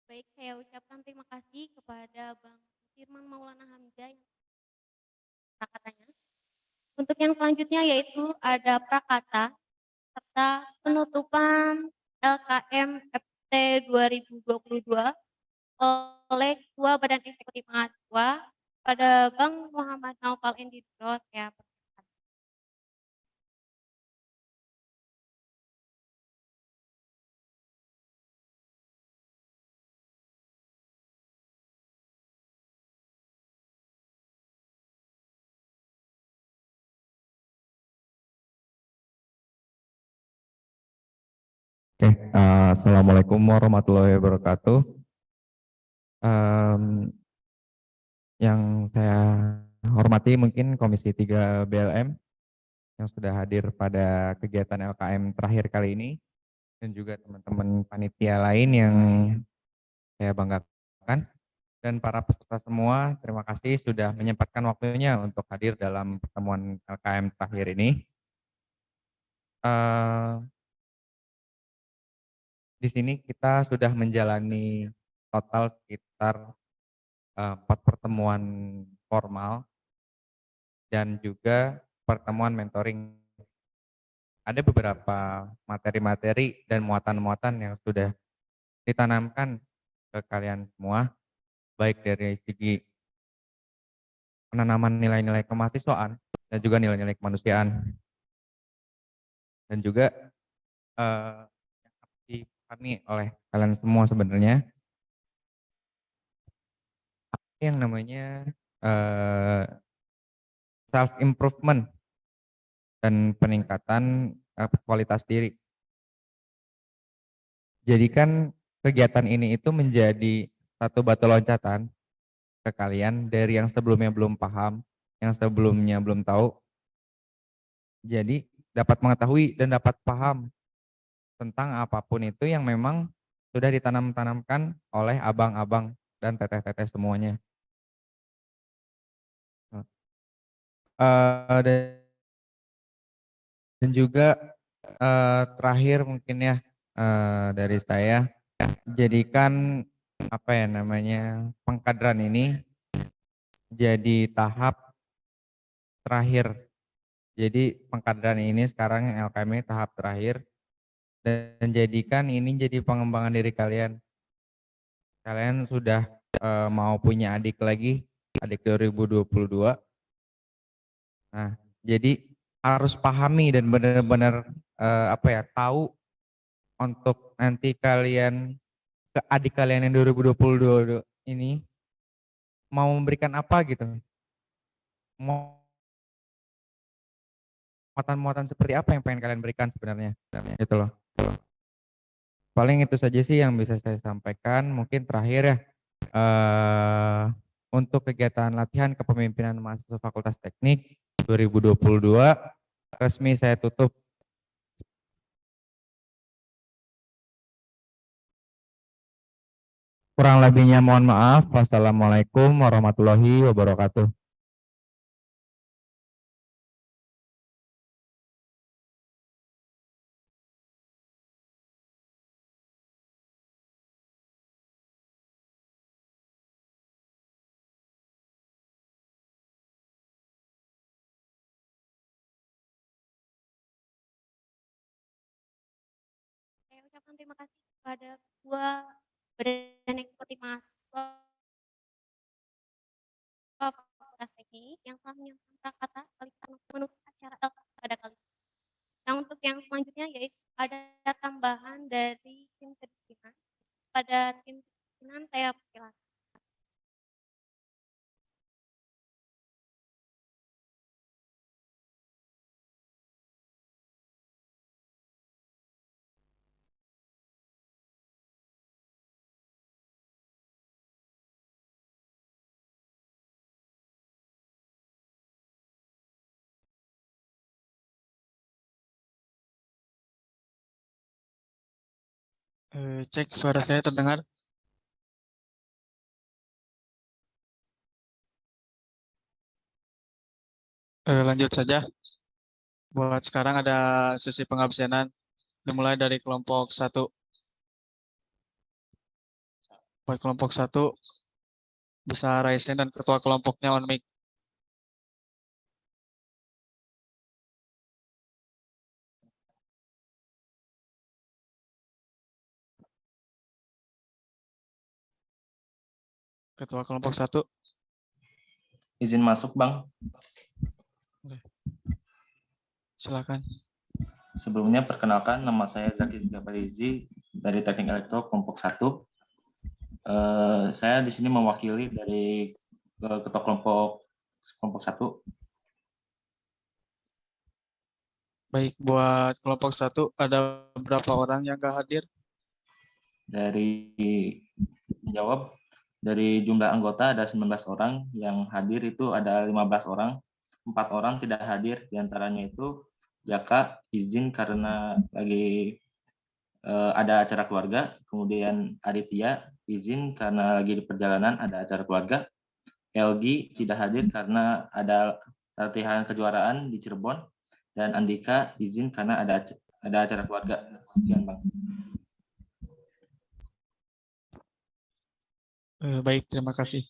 Baik, saya ucapkan terima kasih kepada Bang Firman Maulana Hamzah yang prakatanya. Untuk yang selanjutnya yaitu ada prakata serta penutupan LKM FT 2022 oleh Ketua Badan Eksekutif Mahasiswa pada Bang Muhammad Naufal Endidros. Ya, Oke, Assalamualaikum warahmatullahi wabarakatuh. Yang saya hormati mungkin Komisi 3 BLM yang sudah hadir pada kegiatan LKM terakhir kali ini, dan juga teman-teman panitia lain yang saya banggakan, dan para peserta semua, terima kasih sudah menyempatkan waktunya untuk hadir dalam pertemuan LKM terakhir ini. Di sini kita sudah menjalani total sekitar 4 pertemuan formal dan juga pertemuan mentoring. Ada beberapa materi-materi dan muatan-muatan yang sudah ditanamkan ke kalian semua, baik dari segi penanaman nilai-nilai kemahasiswaan dan juga nilai-nilai kemanusiaan. Dan juga yang harus dipahami oleh kalian semua sebenarnya yang namanya self improvement dan peningkatan kualitas diri. Jadikan kegiatan ini itu menjadi satu batu loncatan ke kalian dari yang sebelumnya belum paham, yang sebelumnya belum tahu. Jadi dapat mengetahui dan dapat paham tentang apapun itu yang memang sudah ditanam-tanamkan oleh abang-abang dan teteh-teteh semuanya. Dan juga terakhir mungkin ya dari saya, jadikan apa ya namanya pengkaderan ini jadi tahap terakhir. Jadi pengkaderan ini sekarang LKM ini tahap terakhir, dan jadikan ini jadi pengembangan diri kalian. Kalian sudah mau punya adik lagi, adik 2022. Nah, jadi harus pahami dan benar-benar apa ya, tahu untuk nanti kalian ke adik kalian yang 2022 ini mau memberikan apa gitu. Muatan-muatan seperti apa yang pengen kalian berikan sebenarnya gitu loh. Paling itu saja sih yang bisa saya sampaikan. Mungkin terakhir ya, untuk kegiatan latihan kepemimpinan mahasiswa Fakultas Teknik 2022 resmi saya tutup. Kurang lebihnya mohon maaf. Wassalamualaikum warahmatullahi wabarakatuh. Saya ucapkan terima kasih kepada Ketua Badan Eksekutif Mahasiswa Fakultas Teknik yang telah menyampaikan kata menutup acara pada kali ini. Nah, untuk yang selanjutnya yaitu ada tambahan dari tim kedisiplinan. Pada tim kedisiplinan saya persilakan. Cek suara saya terdengar. Lanjut saja. Buat sekarang ada sesi pengabsenan dimulai dari kelompok 1. Buat kelompok 1 bisa raise hand dan ketua kelompoknya on mic. Ketua kelompok 1. Izin masuk, Bang. Silakan. Sebelumnya perkenalkan, nama saya Zaki Farizi dari Teknik Elektro kelompok 1. Saya di sini mewakili dari ketua kelompok 1. Baik, buat kelompok 1 ada berapa orang yang nggak hadir? Dari menjawab, dari jumlah anggota ada 19 orang, yang hadir itu ada 15 orang, 4 orang tidak hadir, diantaranya itu Jaka izin karena lagi ada acara keluarga, kemudian Aditya izin karena lagi di perjalanan ada acara keluarga, Elgi tidak hadir karena ada latihan kejuaraan di Cirebon, dan Andika izin karena ada acara keluarga. Sekian, Bang. Baik, terima kasih.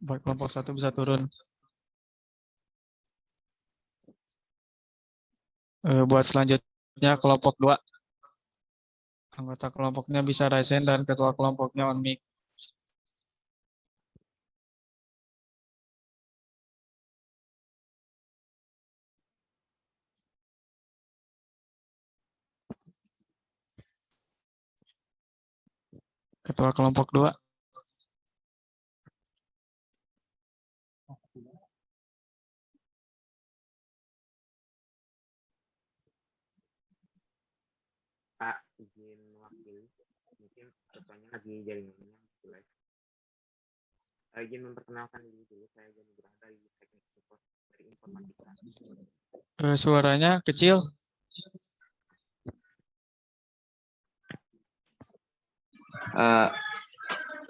Buat kelompok 1 bisa turun. Buat selanjutnya kelompok 2. Anggota kelompoknya bisa raise hand dan ketua kelompoknya on mic. Ketua kelompok 2. Pak, izin mewakili. Mungkin ketuanya lagi jaringannya jelek. Izin memperkenalkan diri dulu, saya Jani Nugraha dari Teknik Support dari Informatika. Suaranya kecil.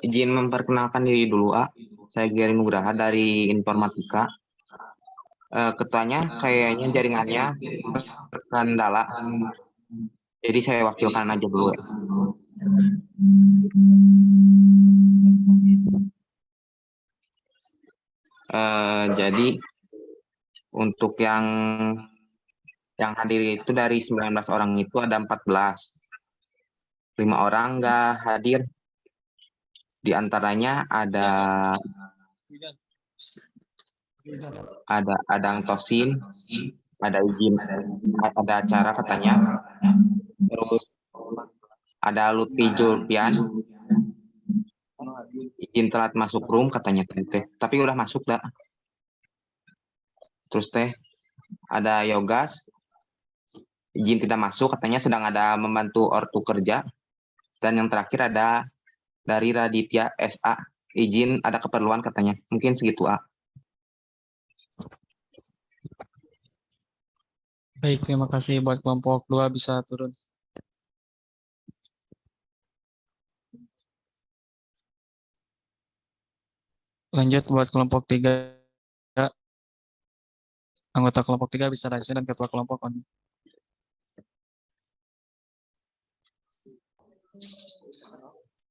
Izin memperkenalkan diri dulu, A. Saya Jani Nugraha dari Informatika. Ketuanya kayaknya jaringannya terkendala. Jadi saya wakilkan aja dulu ya. Jadi untuk yang hadir itu dari 19 orang itu ada 14. 5 orang nggak hadir. Di antaranya ada Adang Tosin, ada izin, ada acara katanya. Terus ada Lutfi Julpian, izin telat masuk room katanya teh. Tapi udah masuk dah. Terus teh ada Yogas, izin tidak masuk katanya sedang ada membantu ortu kerja. Dan yang terakhir ada dari Raditya SA, izin ada keperluan katanya. Mungkin segitu A. Baik, terima kasih. Buat kelompok 2 bisa turun. Lanjut buat kelompok 3. Anggota kelompok 3 bisa raise hand dan ketua kelompok on.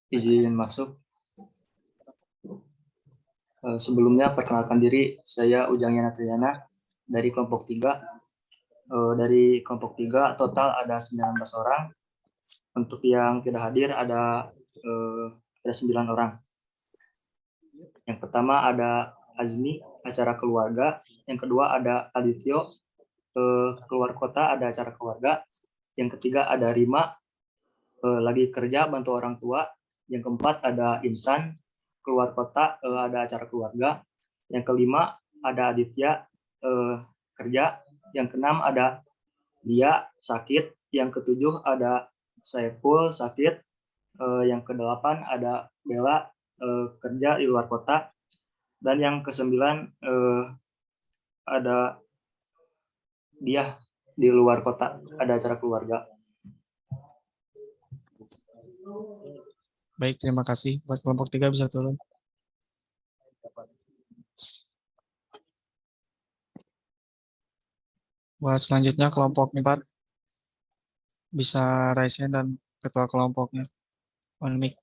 Izin masuk. Sebelumnya perkenalkan diri, saya Ujang Yana Triana dari kelompok 3. Dari kelompok 3 total ada 19 orang. Untuk yang tidak hadir ada 9 orang. Yang pertama ada Azmi, acara keluarga. Yang kedua ada Adityo, keluar kota ada acara keluarga. Yang ketiga ada Rima, lagi kerja bantu orang tua. Yang keempat ada Insan, keluar kota ada acara keluarga. Yang kelima ada Aditya, kerja. Yang keenam ada Dia, sakit. Yang ketujuh ada Saiful, sakit. Yang kedelapan ada Bella, kerja di luar kota. Dan yang kesembilan ada Dia di luar kota, ada acara keluarga. Baik, terima kasih. Buat kelompok 3 bisa turun. Buat selanjutnya kelompok 4 bisa raise hand dan ketua kelompoknya on mic.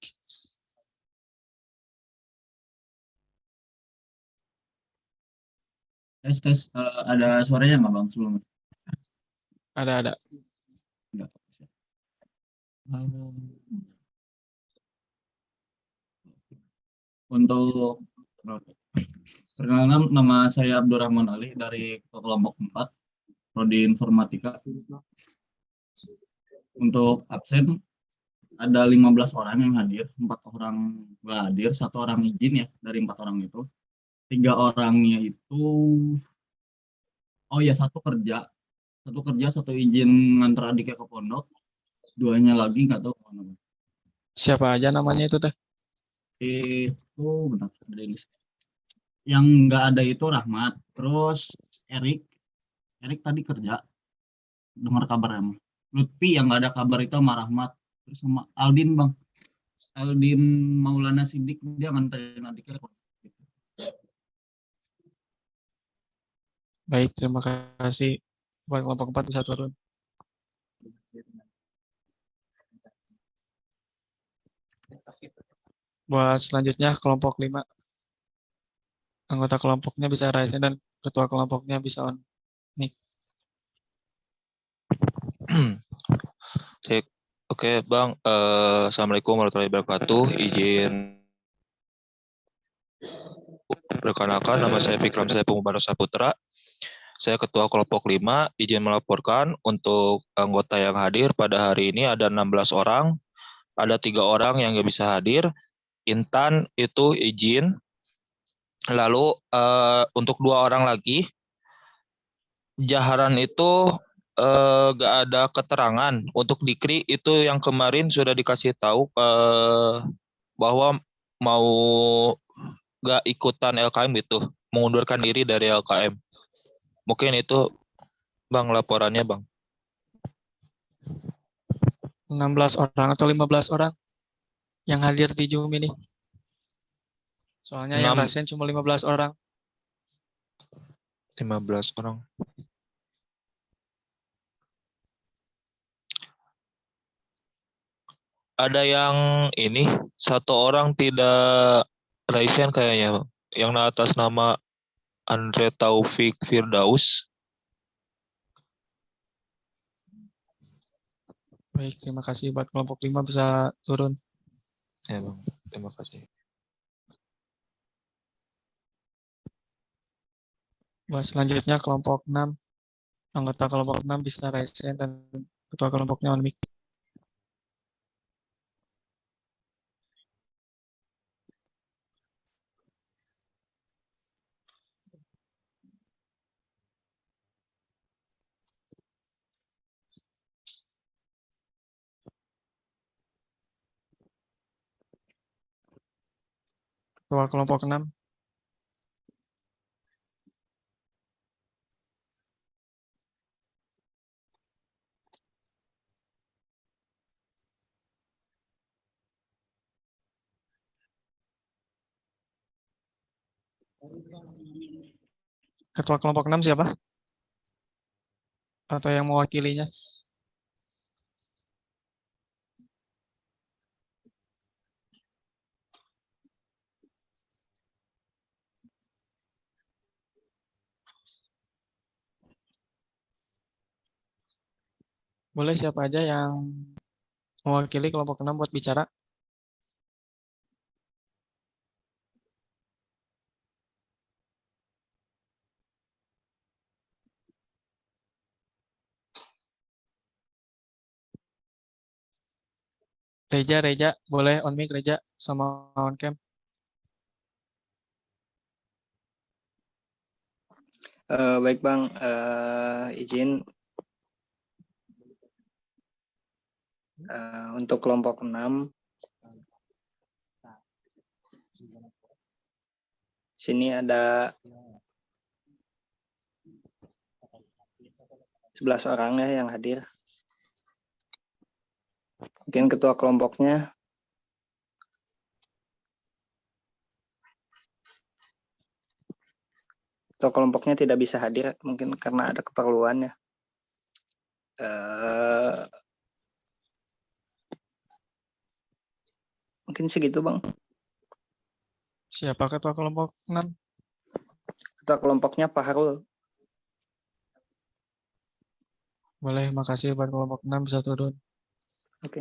Tes, ada suaranya nggak Bang sebelumnya? Ada. Enggak. Untuk perkenalkan, nama saya Abdurrahman Ali dari kelompok 4, Prodi Informatika. Untuk absen ada 15 orang yang hadir, 4 orang nggak hadir, 1 orang izin ya dari 4 orang itu. 3 orangnya itu, oh ya 1 kerja, 1 izin ngantar adiknya ke pondok, 2-nya lagi nggak tahu kemana. Siapa aja namanya itu teh? Itu benar, ada ini. Yang nggak ada itu Rahmat, terus Erik tadi kerja, dengar kabar emang. Lutfi yang nggak ada kabar itu sama Rahmat, terus sama Aldin Bang, Aldin Maulana Sidik, dia nganterin adiknya. Baik, terima kasih. Buat kelompok 4 bisa turun. Buat selanjutnya kelompok 5. Anggota kelompoknya bisa raise hand dan ketua kelompoknya bisa on mic. Cek. Oke, Bang. Assalamualaikum warahmatullahi wabarakatuh. Izin perkenalkan, nama saya Fikram Saiful Mubarak Saputra. Saya Ketua Kelompok 5, izin melaporkan untuk anggota yang hadir pada hari ini ada 16 orang. Ada 3 orang yang nggak bisa hadir. Intan itu izin. Lalu untuk 2 orang lagi, Jaharan itu nggak ada keterangan. Untuk Dikri itu yang kemarin sudah dikasih tahu bahwa mau nggak ikutan LKM itu, mengundurkan diri dari LKM. Mungkin itu Bang laporannya Bang. 16 orang atau 15 orang yang hadir di Zoom ini? Soalnya yang raise hand cuma 15 orang. 15 orang. Ada yang ini, satu orang tidak raise hand kayaknya, yang atas nama Andre Taufik Firdaus. Baik, terima kasih buat kelompok 5 bisa turun. Ya Bang, terima kasih. Buat selanjutnya kelompok 6. Anggota kelompok 6 bisa raise hand dan ketua kelompoknya on mic. Ketua kelompok 6. Ketua kelompok 6 siapa? Atau yang mewakilinya? Boleh siapa aja yang mewakili kelompok 6 buat bicara? Reja, boleh on mic Reja sama on cam. Baik Bang, izin untuk kelompok 6. Sini ada 11 orang ya yang hadir. Mungkin ketua kelompoknya tidak bisa hadir, mungkin karena ada keperluan ya. Mungkin segitu Bang. Siapa ketua kelompok 6? Ketua kelompoknya Pak Harul. Boleh, makasih buat kelompok 6 bisa turun. Oke.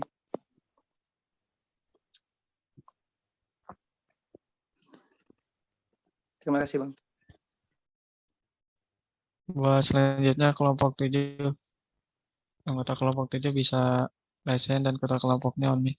Terima kasih Bang. Buat selanjutnya kelompok 7. Anggota kelompok 7 bisa raise hand dan ketua kelompoknya on mic.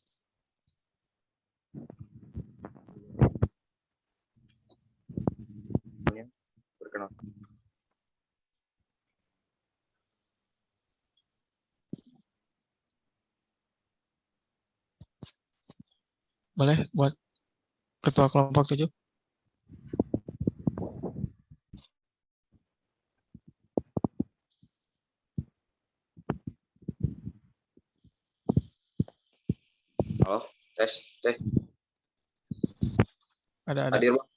Boleh buat ketua kelompok 7. Halo, tes. Ada. Hadir Bang.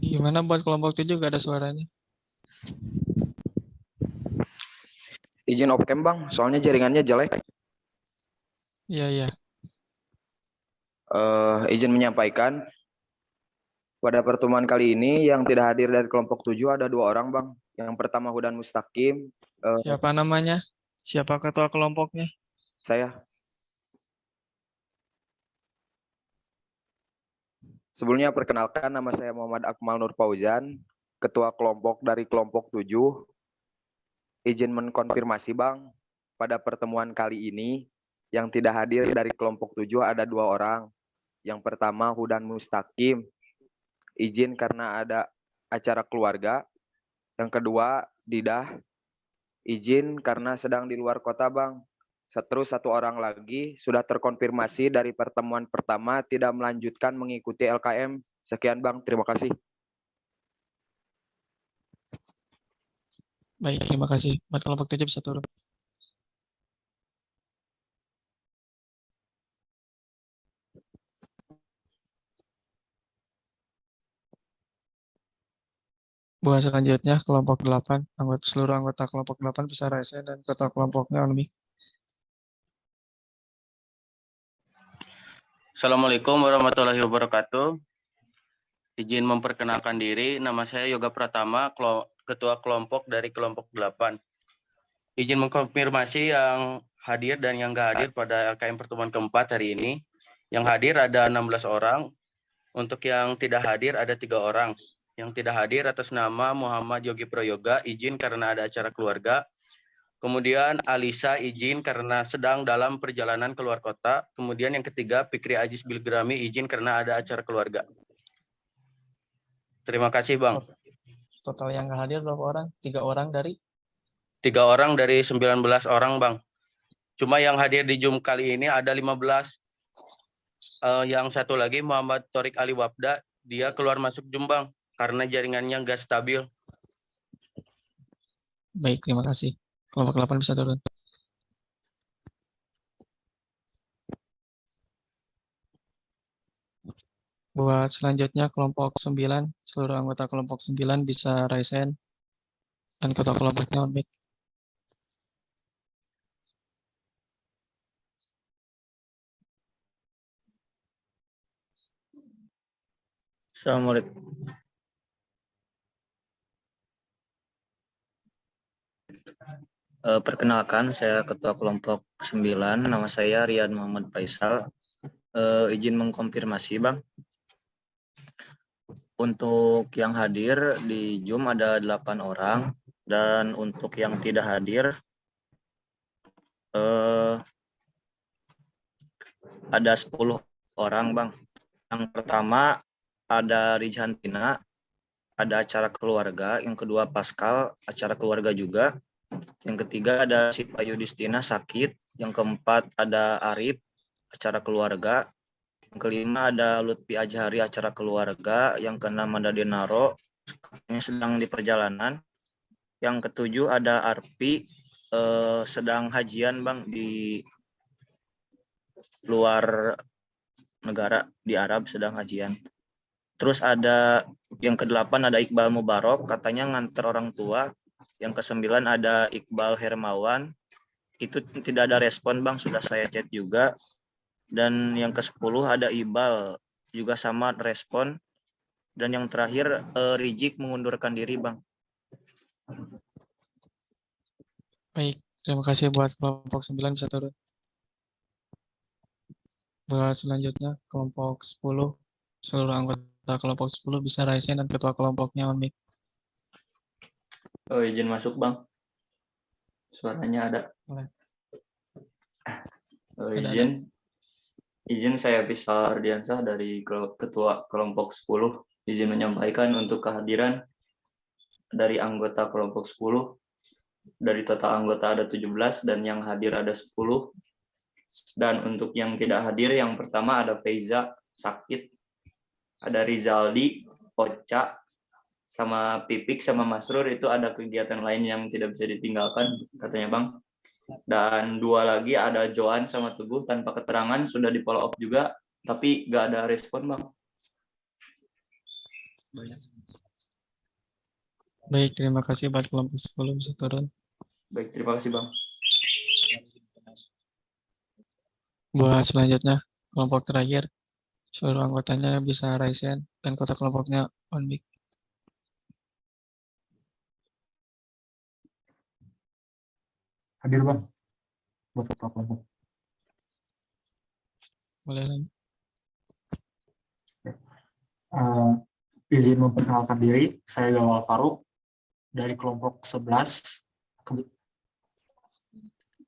Gimana buat kelompok 7 gak ada suaranya? Izin off cam Bang, soalnya jaringannya jelek. Iya. Izin menyampaikan pada pertemuan kali ini yang tidak hadir dari kelompok 7 ada 2 orang Bang. Yang pertama Hudan Mustaqim. Siapa namanya? Siapa ketua kelompoknya? Saya. Sebelumnya perkenalkan, nama saya Muhammad Akmal Nur Fauzan, ketua kelompok dari kelompok 7. Izin mengkonfirmasi Bang, pada pertemuan kali ini yang tidak hadir dari kelompok 7 ada 2 orang. Yang pertama Hudan Mustaqim, izin karena ada acara keluarga. Yang kedua Didah, izin karena sedang di luar kota Bang. Terus 1 orang lagi sudah terkonfirmasi dari pertemuan pertama tidak melanjutkan mengikuti LKM. Sekian Bang, terima kasih. Baik, terima kasih. Buat kelompok 7 bisa turun. Buat selanjutnya kelompok 8, seluruh anggota kelompok 8 bisa raise hand dan ketua kelompoknya on mic. Assalamualaikum warahmatullahi wabarakatuh. Izin memperkenalkan diri, nama saya Yoga Pratama, Ketua Kelompok dari kelompok 8. Izin mengkonfirmasi yang hadir dan yang nggak hadir pada LKM pertemuan keempat hari ini. Yang hadir ada 16 orang, untuk yang tidak hadir ada 3 orang. Yang tidak hadir atas nama Muhammad Yogi Prayoga, izin karena ada acara keluarga. Kemudian Alisa izin karena sedang dalam perjalanan keluar kota. Kemudian yang ketiga Fikri Ajis Bilgrami izin karena ada acara keluarga. Terima kasih Bang. Total yang nggak hadir berapa orang? 3 orang dari? 3 orang dari 19 orang Bang. Cuma yang hadir di Zoom kali ini ada 15. Yang satu lagi Muhammad Torik Ali Wabda, dia keluar masuk Zoom Bang karena jaringannya nggak stabil. Baik, terima kasih. Kelompok 8 bisa turun. Buat selanjutnya kelompok 9, seluruh anggota kelompok 9 bisa raise hand dan ketua kelompoknya on mic. Assalamualaikum. Perkenalkan, saya Ketua Kelompok 9, nama saya Rian Muhammad Faisal. Izin mengkonfirmasi, Bang. Untuk yang hadir di Zoom ada 8 orang, dan untuk yang tidak hadir ada 10 orang, Bang. Yang pertama ada Rijhantina, ada acara keluarga. Yang kedua Pascal, acara keluarga juga. Yang ketiga ada Sipa Yudistina sakit. Yang keempat ada Arif, acara keluarga. Yang kelima ada Lutfi Ajhari, acara keluarga. Yang keenam ada Denaro, ini sedang di perjalanan. Yang ketujuh ada Arpi, sedang hajian Bang di luar negara, di Arab sedang hajian. Terus ada yang ke-8 ada Iqbal Mubarok, katanya nganter orang tua. Yang ke-9 ada Iqbal Hermawan, itu tidak ada respon Bang, sudah saya chat juga. Dan yang ke-10 ada Ibal, juga sama respon. Dan yang terakhir Rijik mengundurkan diri Bang. Baik, terima kasih buat kelompok 9 bisa turun. Buat selanjutnya kelompok 10, seluruh anggota kelompok 10 bisa raise hand dan ketua kelompoknya on mic. Izin masuk Bang. Suaranya ada. Boleh. Izin saya Pisal Ardiansah dari Ketua Kelompok 10. Izin menyampaikan untuk kehadiran dari anggota kelompok 10. Dari total anggota ada 17 dan yang hadir ada 10. Dan untuk yang tidak hadir, yang pertama ada Feiza sakit. Ada Rizaldi, Ocha, sama Pipik sama Masrur itu ada kegiatan lain yang tidak bisa ditinggalkan katanya Bang. Dan 2 lagi ada Joan sama Teguh tanpa keterangan, sudah di follow up juga tapi nggak ada respon Bang. Baik, terima kasih buat kelompok 10 bisa turun. Baik, terima kasih Bang. Buat selanjutnya kelompok terakhir, seluruh anggotanya bisa raise hand dan kota kelompoknya on mic. Hadir Bang, buat ketua kelompok. Boleh lagi. Izin memperkenalkan diri, saya Gawal Faruk dari kelompok 11.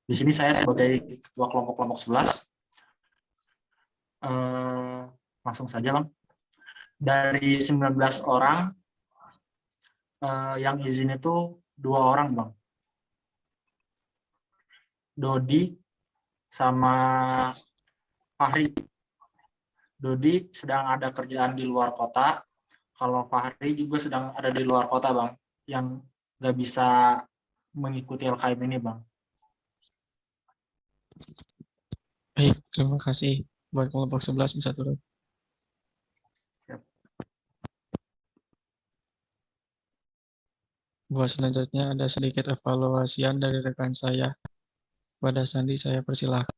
Di sini saya sebagai ketua kelompok 11. Langsung saja Bang. Dari 19 orang, yang izin itu 2 orang Bang. Dodi sama Fahri. Dodi sedang ada kerjaan di luar kota. Kalau Fahri juga sedang ada di luar kota Bang, yang nggak bisa mengikuti LKM ini, Bang. Baik, terima kasih. Buat kelompok 11 bisa turun. Buat selanjutnya ada sedikit evaluasian dari rekan saya. Pada Sandi saya persilahkan.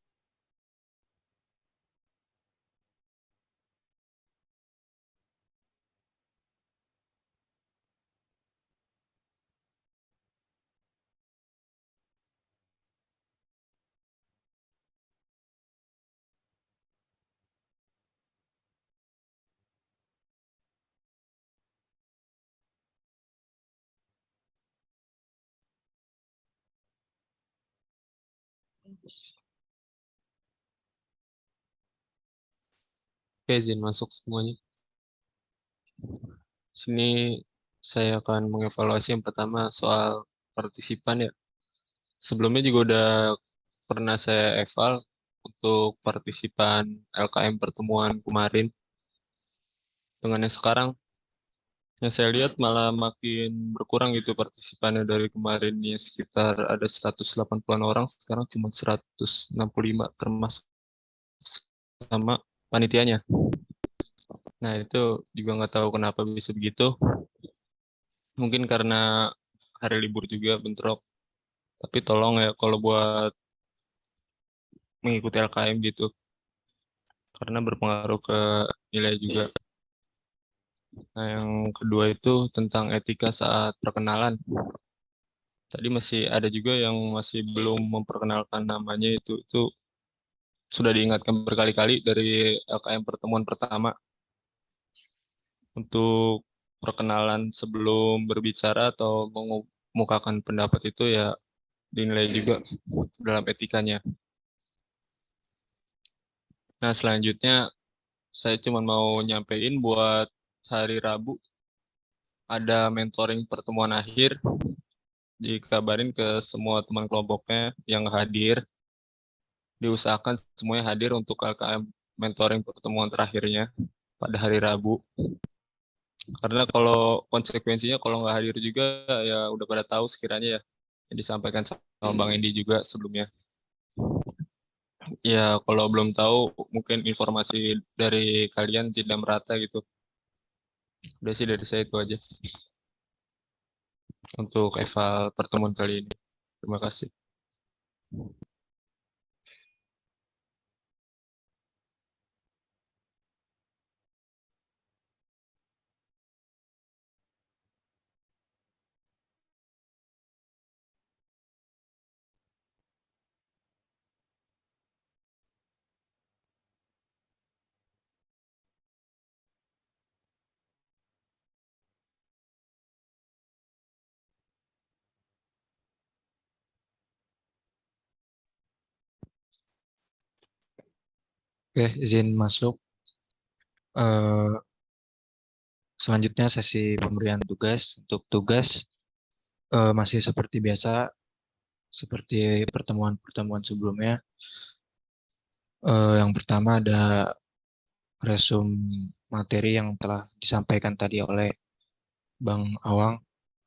Oke, izin masuk semuanya. Sini saya akan mengevaluasi yang pertama soal partisipan ya. Sebelumnya juga udah pernah saya eval untuk partisipan LKM pertemuan kemarin. Dengan yang sekarang, yang saya lihat malah makin berkurang gitu partisipannya dari kemarin ya sekitar ada 180-an orang, sekarang cuma 165 termasuk sama panitianya. Nah itu juga nggak tahu kenapa bisa begitu. Mungkin karena hari libur juga bentrok. Tapi tolong ya kalau buat mengikuti LKM gitu. Karena berpengaruh ke nilai juga. Nah yang kedua itu tentang etika saat perkenalan. Tadi masih ada juga yang masih belum memperkenalkan namanya itu sudah diingatkan berkali-kali dari LKM pertemuan pertama. Untuk perkenalan sebelum berbicara atau mengemukakan pendapat itu ya dinilai juga dalam etikanya. Nah, selanjutnya saya cuma mau nyampein buat hari Rabu ada mentoring pertemuan akhir. Dikabarin ke semua teman kelompoknya yang hadir. Diusahakan semuanya hadir untuk LKM mentoring pertemuan terakhirnya pada hari Rabu. Karena kalau konsekuensinya kalau nggak hadir juga ya udah pada tahu sekiranya ya yang disampaikan sama Bang Endi juga sebelumnya. Ya kalau belum tahu mungkin informasi dari kalian tidak merata gitu. Udah sih dari saya itu aja untuk eval pertemuan kali ini. Terima kasih. Oke, izin masuk. Selanjutnya sesi pemberian tugas. Untuk tugas masih seperti biasa, seperti pertemuan-pertemuan sebelumnya. Yang pertama ada resum materi yang telah disampaikan tadi oleh Bang Awang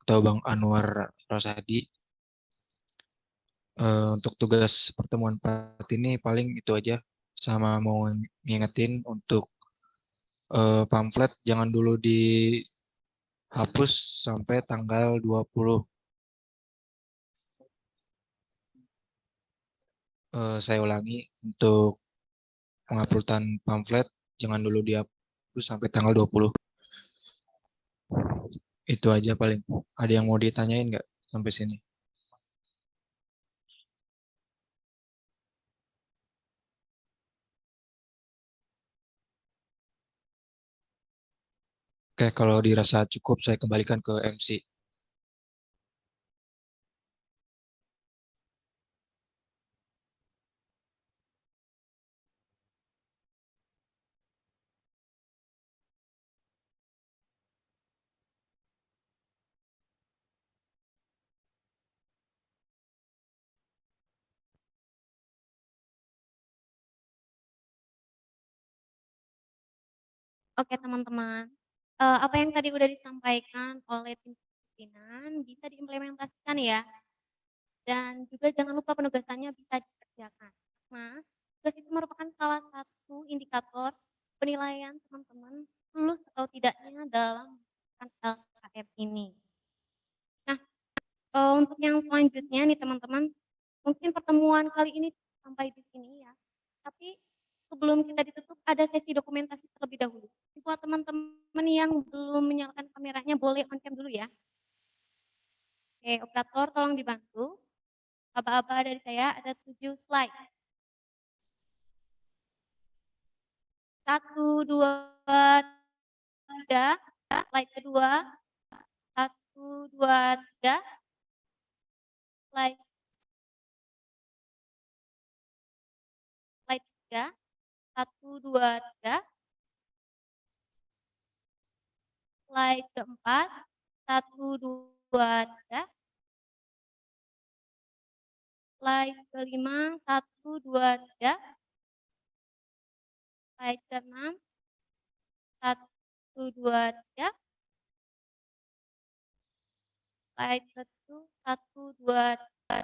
atau Bang Anwar Rosadi. Untuk tugas pertemuan 4 ini paling itu aja. Sama mau ngingetin untuk pamflet jangan dulu dihapus sampai tanggal 20. Saya ulangi, untuk penguploadan pamflet jangan dulu dihapus sampai tanggal 20. Itu aja paling. Ada yang mau ditanyain nggak sampai sini? Oke, kalau dirasa cukup saya kembalikan ke MC. Oke teman-teman, apa yang tadi udah disampaikan oleh tim pimpinan bisa diimplementasikan ya. Dan juga jangan lupa penugasannya bisa dikerjakan. Nah, tugas itu merupakan salah satu indikator penilaian teman-teman lulus atau tidaknya dalam LKM ini. Nah, untuk yang selanjutnya nih teman-teman, mungkin pertemuan kali ini sampai di sini ya. Tapi sebelum kita ditutup ada sesi dokumentasi terlebih dahulu. Buat teman-teman yang belum menyalakan kameranya boleh on cam dulu ya. Oke, operator tolong dibantu. Aba-aba dari saya ada 7 slide. 1, 2, 3. Slide kedua. 1, 2, 3. Slide 3. 1, 2, 3. Slide keempat. 1, 2, 3. Slide kelima. 1, 2, 3. Slide keenam. 1, 2, 3. Slide ke-1, 1, 2, 3.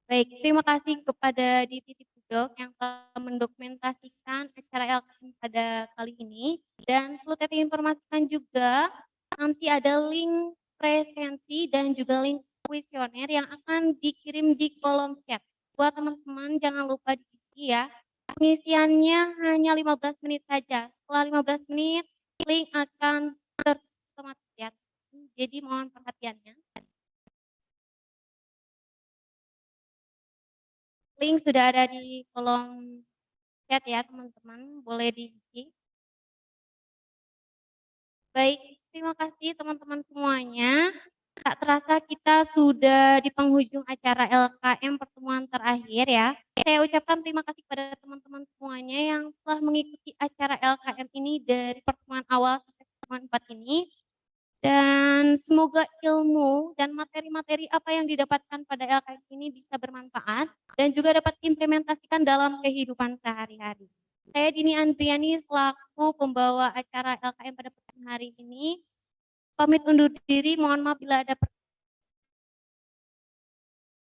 Baik, terima kasih kepada Divisi Budok yang telah mendokumentasikan acara LKM pada kali ini. Dan perlu Teti informasikan juga, nanti ada link presensi dan juga link kuesioner yang akan dikirim di kolom chat. Buat teman-teman jangan lupa diisi ya. Pengisiannya hanya 15 menit saja. Setelah 15 menit, link akan terotomatis ya. Jadi mohon perhatiannya. Link sudah ada di kolom chat ya teman-teman, boleh diisi. Baik, terima kasih teman-teman semuanya. Tak terasa kita sudah di penghujung acara LKM pertemuan terakhir ya. Saya ucapkan terima kasih kepada teman-teman semuanya yang telah mengikuti acara LKM ini dari pertemuan awal sampai pertemuan 4 ini. Dan semoga ilmu dan materi-materi apa yang didapatkan pada LKM ini bisa bermanfaat dan juga dapat diimplementasikan dalam kehidupan sehari-hari. Saya Dini Andriani selaku pembawa acara LKM pada pertemuan hari ini. Pamit undur diri, mohon maaf bila ada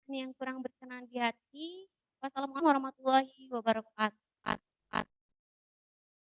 yang kurang berkenan di hati. Wassalamualaikum warahmatullahi wabarakatuh.